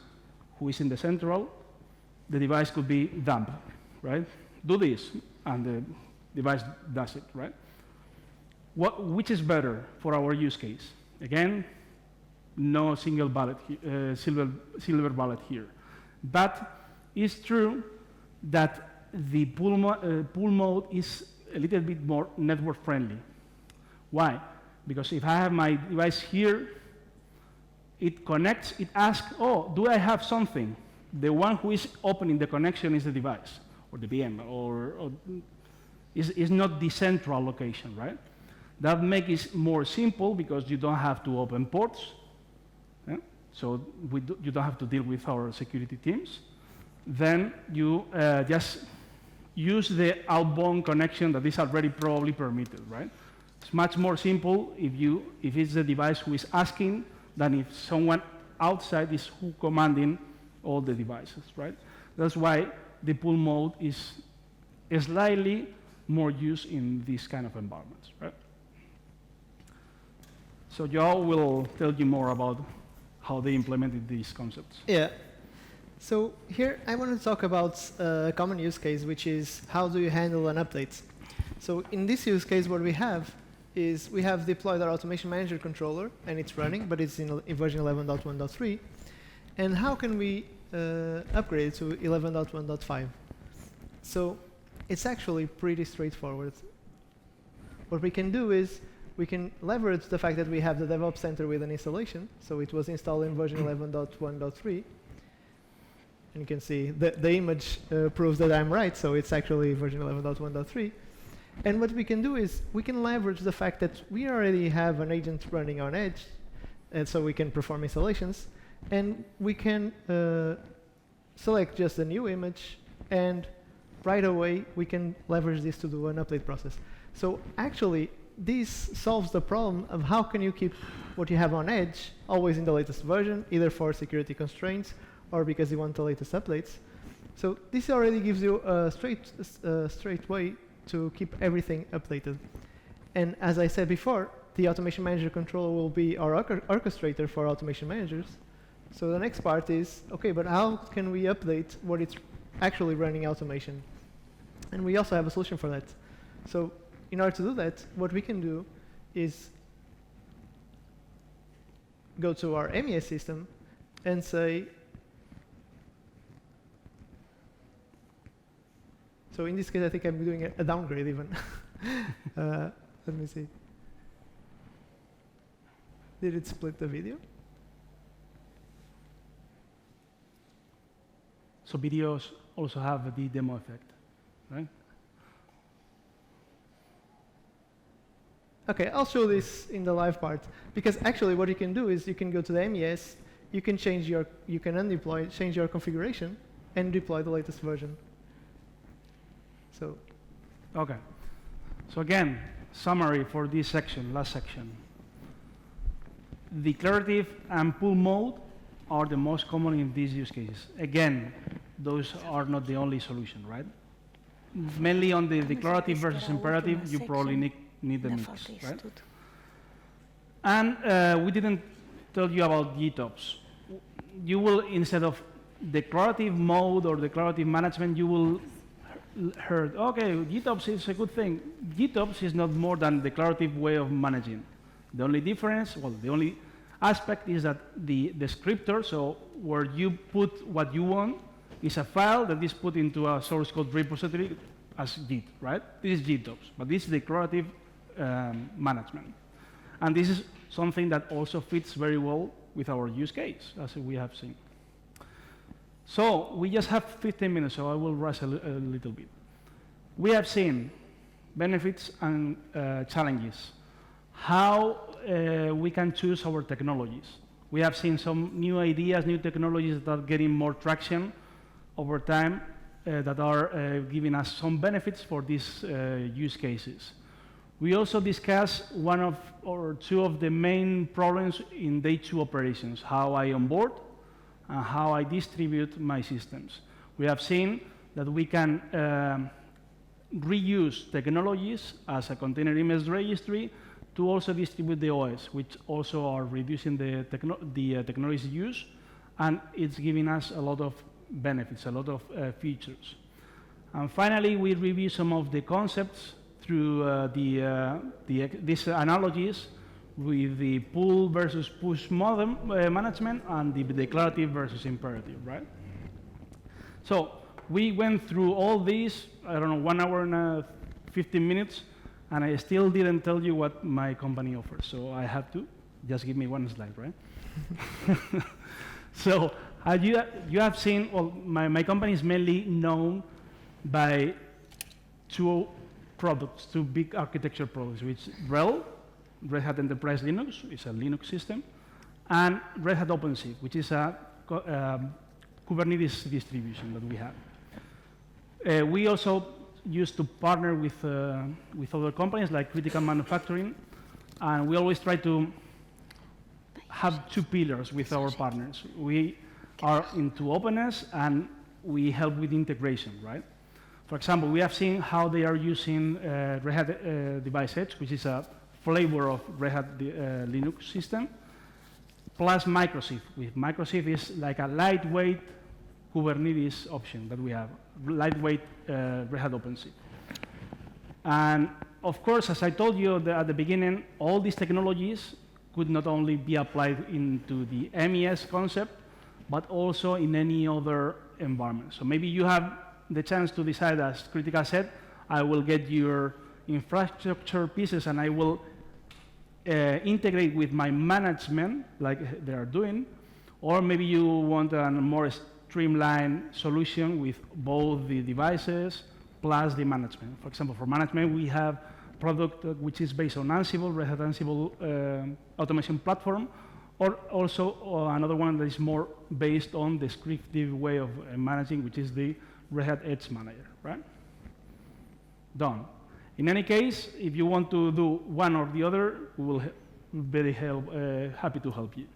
who is in the central, the device could be dumb, right? Do this, and the device does it, right? Which is better for our use case? Again, no single bullet, silver bullet here. But it's true that the pull mode is a little bit more network friendly. Why? Because if I have my device here, it connects, it asks, oh, do I have something? The one who is opening the connection is the device, or the VM, or is not the central location, right? That makes it more simple because you don't have to open ports. Yeah? So you don't have to deal with our security teams. Then you just use the outbound connection that is already probably permitted, right? It's much more simple if it's the device who is asking than if someone outside is who commanding all the devices, right? That's why the pull mode is slightly more used in these kind of environments, right? So João will tell you more about how they implemented these concepts. Yeah. So here I want to talk about a common use case, which is how do you handle an update? So in this use case, what we have is we have deployed our automation manager controller, and it's running, but it's in version 11.1.3. And how can we upgrade it to 11.1.5? So it's actually pretty straightforward. What we can do is we can leverage the fact that we have the DevOps Center with an installation. So it was installed in version 11.1.3. And you can see the image proves that I'm right, so it's actually version 11.1.3. And what we can do is we can leverage the fact that we already have an agent running on Edge, and so we can perform installations, and we can select just a new image, and right away we can leverage this to do an update process. So actually, this solves the problem of how can you keep what you have on Edge always in the latest version, either for security constraints or because you want the latest updates. So this already gives you a straight way to keep everything updated. And as I said before, the automation manager controller will be our orchestrator for automation managers. So the next part is, okay, but how can we update what it's actually running automation? And we also have a solution for that. So in order to do that, what we can do is go to our MES system and say, so in this case, I think I'm doing a downgrade even. Let me see. Did it split the video? So videos also have the demo effect, right? Okay, I'll show this in the live part. Because actually what you can do is you can go to the MES, you can change you can undeploy, change your configuration, and deploy the latest version. So, okay. So again, summary for this section, last section. Declarative and pull mode are the most common in these use cases. Again, those are not the only solution, right? Mainly on the declarative versus imperative, you probably need the mix, right? And we didn't tell you about GitOps. You will, instead of declarative mode or declarative management, you will heard, okay, GitOps is a good thing. GitOps is not more than a declarative way of managing. The only difference, well, the only aspect is that the descriptor, so where you put what you want, is a file that is put into a source code repository as Git, right? This is GitOps, but this is declarative management. And this is something that also fits very well with our use case, as we have seen. So we just have 15 minutes, so I will rush a little bit. We have seen benefits and challenges, how we can choose our technologies. We have seen some new ideas, new technologies that are getting more traction over time that are giving us some benefits for these use cases. We also discussed one of or two of the main problems in day two operations, how I onboard and how I distribute my systems. We have seen that we can reuse technologies as a container image registry to also distribute the OS, which also are reducing the technology use, and it's giving us a lot of benefits, a lot of features. And finally, we review some of the concepts through these analogies with the pull versus push model management and the declarative versus imperative, right? So we went through all these, I don't know, 1 hour and 15 minutes, and I still didn't tell you what my company offers. So I have to, just give me one slide, right? So you have seen, well, my company is mainly known by two products, two big architecture products, which RHEL, Red Hat Enterprise Linux, is a Linux system, and Red Hat OpenShift, which is a Kubernetes distribution that we have. We also used to partner with other companies like Critical Manufacturing, and we always try to have two pillars with our partners. We are into openness, and we help with integration, right? For example, we have seen how they are using Red Hat Device Edge, which is a flavor of Red Hat Linux system, plus Microshift. With Microshift is like a lightweight Kubernetes option that we have, lightweight Red Hat OpenShift. And of course, as I told you at the beginning, all these technologies could not only be applied into the MES concept, but also in any other environment. So maybe you have the chance to decide, as Kritika said, I will get your infrastructure pieces and I will integrate with my management, like they are doing, or maybe you want a more streamlined solution with both the devices plus the management. For example, for management, we have a product which is based on Ansible, Red Hat Ansible automation platform, or also another one that is more based on the descriptive way of managing, which is the Red Hat Edge Manager, right? Done. In any case, if you want to do one or the other, we will be very happy to help you.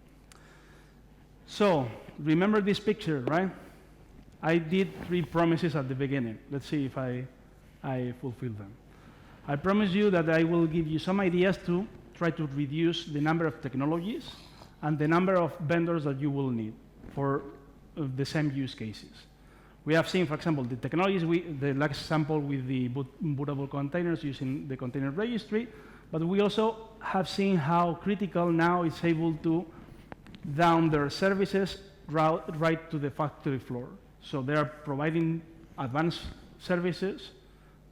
So, remember this picture, right? I did 3 promises at the beginning. Let's see if I fulfill them. I promise you that I will give you some ideas to try to reduce the number of technologies and the number of vendors that you will need for the same use cases. We have seen, for example, the technologies, the last example with the bootable containers using the container registry, but we also have seen how critical now is able to down their services right to the factory floor. So they are providing advanced services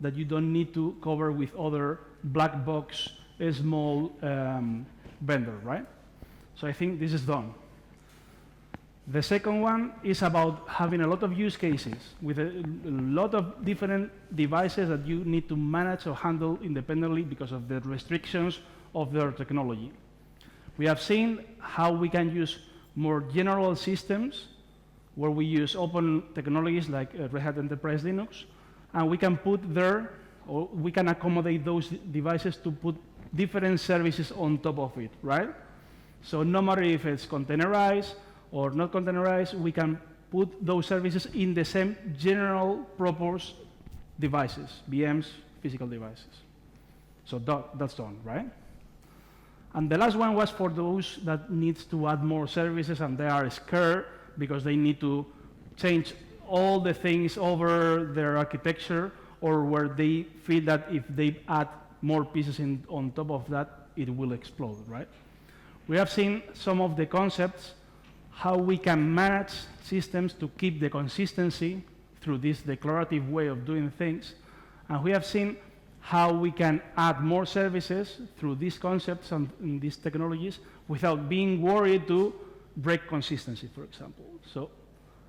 that you don't need to cover with other black box, small vendor, right? So I think this is done. The second one is about having a lot of use cases with a lot of different devices that you need to manage or handle independently because of the restrictions of their technology. We have seen how we can use more general systems where we use open technologies like Red Hat Enterprise Linux, and we can put there, or we can accommodate those devices to put different services on top of it, right? So no matter if it's containerized or not containerized, we can put those services in the same general purpose devices, VMs, physical devices. So that's done, right? And the last one was for those that needs to add more services and they are scared because they need to change all the things over their architecture, or where they feel that if they add more pieces on top of that, it will explode, right? We have seen some of the concepts, how we can manage systems to keep the consistency through this declarative way of doing things. And we have seen how we can add more services through these concepts and these technologies without being worried to break consistency, for example. So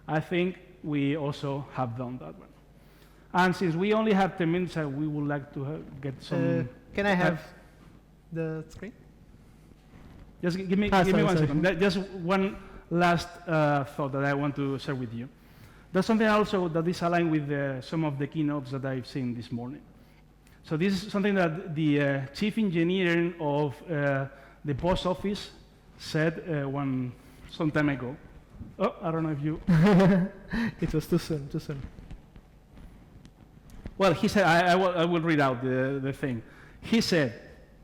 I think we also have done that one. And since we only have 10 minutes, we would like to get some... Can I have the screen? Just give me 1 second. Just one last thought that I want to share with you. There's something also that is aligned with some of the keynotes that I've seen this morning. So this is something that the chief engineer of the post office said some time ago. Oh, I don't know if you... It was too soon. Well, he said, I will read out the thing. He said,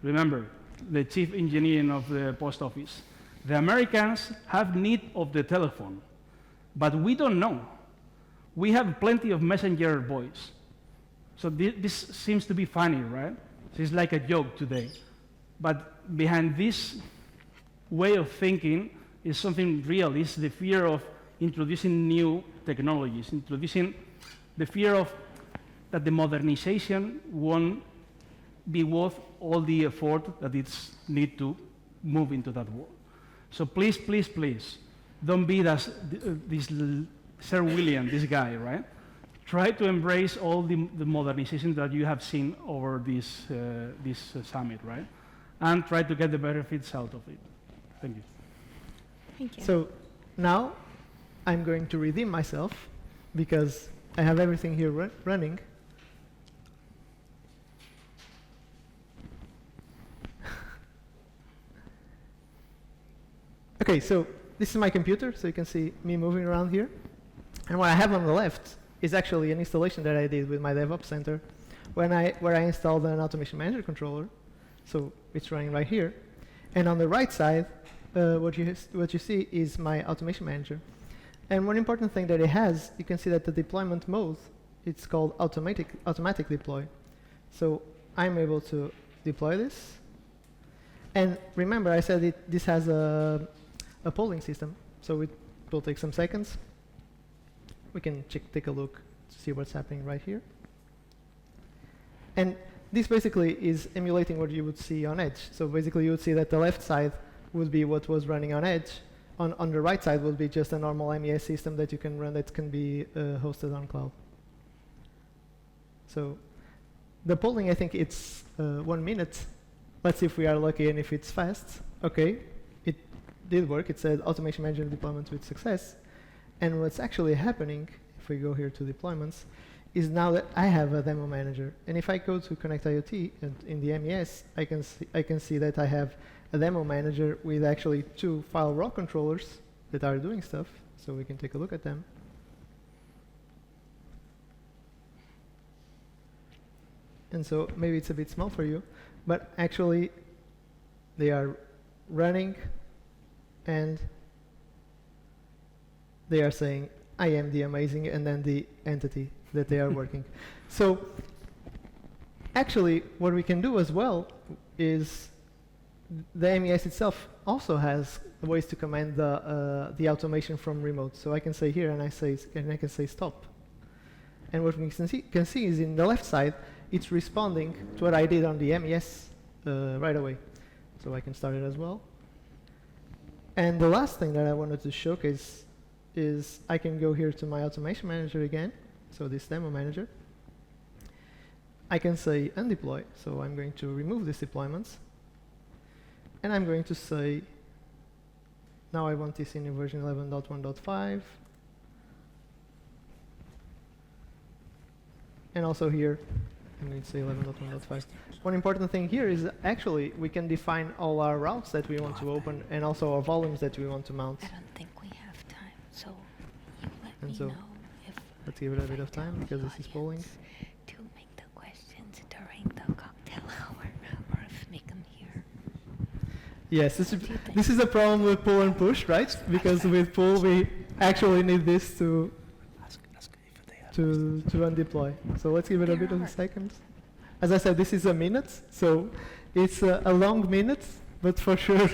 remember, the chief engineer of the post office, the Americans have need of the telephone, but we don't know. We have plenty of messenger boys. So this seems to be funny, right? It's like a joke today. But behind this way of thinking is something real. It's the fear of introducing new technologies, introducing the fear of that the modernization won't be worth all the effort that it's need to move into that world. So please, please, please, don't be this Sir William, this guy, right? Try to embrace all the modernization that you have seen over this summit, right? And try to get the benefits out of it. Thank you. Thank you. So now I'm going to redeem myself because I have everything here running. Okay, so this is my computer, so you can see me moving around here. And what I have on the left is actually an installation that I did with my DevOps Center where I installed an Automation Manager controller. So it's running right here. And on the right side, what you see is my Automation Manager. And one important thing that it has, you can see that the deployment mode, it's called automatic deploy. So I'm able to deploy this. And remember, I said this has a polling system, so it will take some seconds. We can take a look to see what's happening right here. And this basically is emulating what you would see on Edge. So basically you would see that the left side would be what was running on Edge. On the right side would be just a normal MES system that you can run that can be hosted on cloud. So the polling, I think it's 1 minute. Let's see if we are lucky and if it's fast. Okay, it did work. It said Automation Manager deployment with success. And what's actually happening, if we go here to deployments, is now that I have a demo manager. And if I go to Connect IoT and in the MES, I can see that I have a demo manager with actually 2 file raw controllers that are doing stuff. So we can take a look at them. And so maybe it's a bit small for you, but actually they are running and they are saying, I am the amazing, and then the entity that they are working. So actually what we can do as well is the MES itself also has ways to command the automation from remote. So I can say here and I can say stop. And what we can see is in the left side, it's responding to what I did on the MES right away. So I can start it as well. And the last thing that I wanted to showcase is I can go here to my Automation Manager again, so this demo manager. I can say undeploy, so I'm going to remove these deployments. And I'm going to say, now I want this in version 11.1.5. And also here, I'm going to say 11.1.5. One important thing here is actually we can define all our routes that we want to open and also our volumes that we want to mount. I don't think we have time, so you let me so know if... Let's give it a bit of time because this is polling. To make the questions during the cocktail hour, or if make them here. Yes, this is a problem with pull and push, right? Because with pull we actually need this to... Ask to undeploy. So let's give it a bit of a second. As I said, this is a minute, so it's a long minute, but for sure,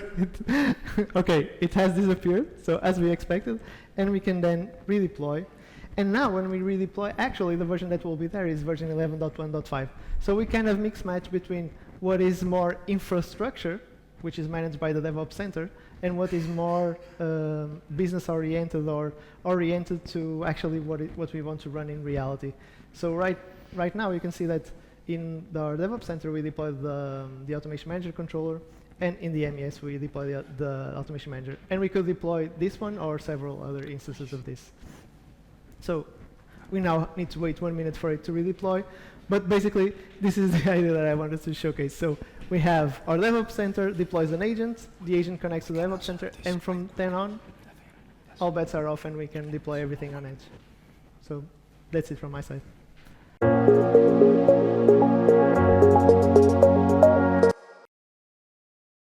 okay, it has disappeared, so as we expected, and we can then redeploy. And now when we redeploy, actually the version that will be there is version 11.1.5. So we kind of mix match between what is more infrastructure, which is managed by the DevOps Center, and what is more business oriented or oriented to actually what we want to run in reality. So right now you can see that in our DevOps Center we deployed the Automation Manager controller, and in the MES we deploy the Automation Manager. And we could deploy this one or several other instances of this. So we now need to wait 1 minute for it to redeploy. But basically, this is the idea that I wanted to showcase. So we have our DevOps Center deploys an agent, the agent connects to the DevOps Center, and from then on, all bets are off and we can deploy everything on edge. So that's it from my side.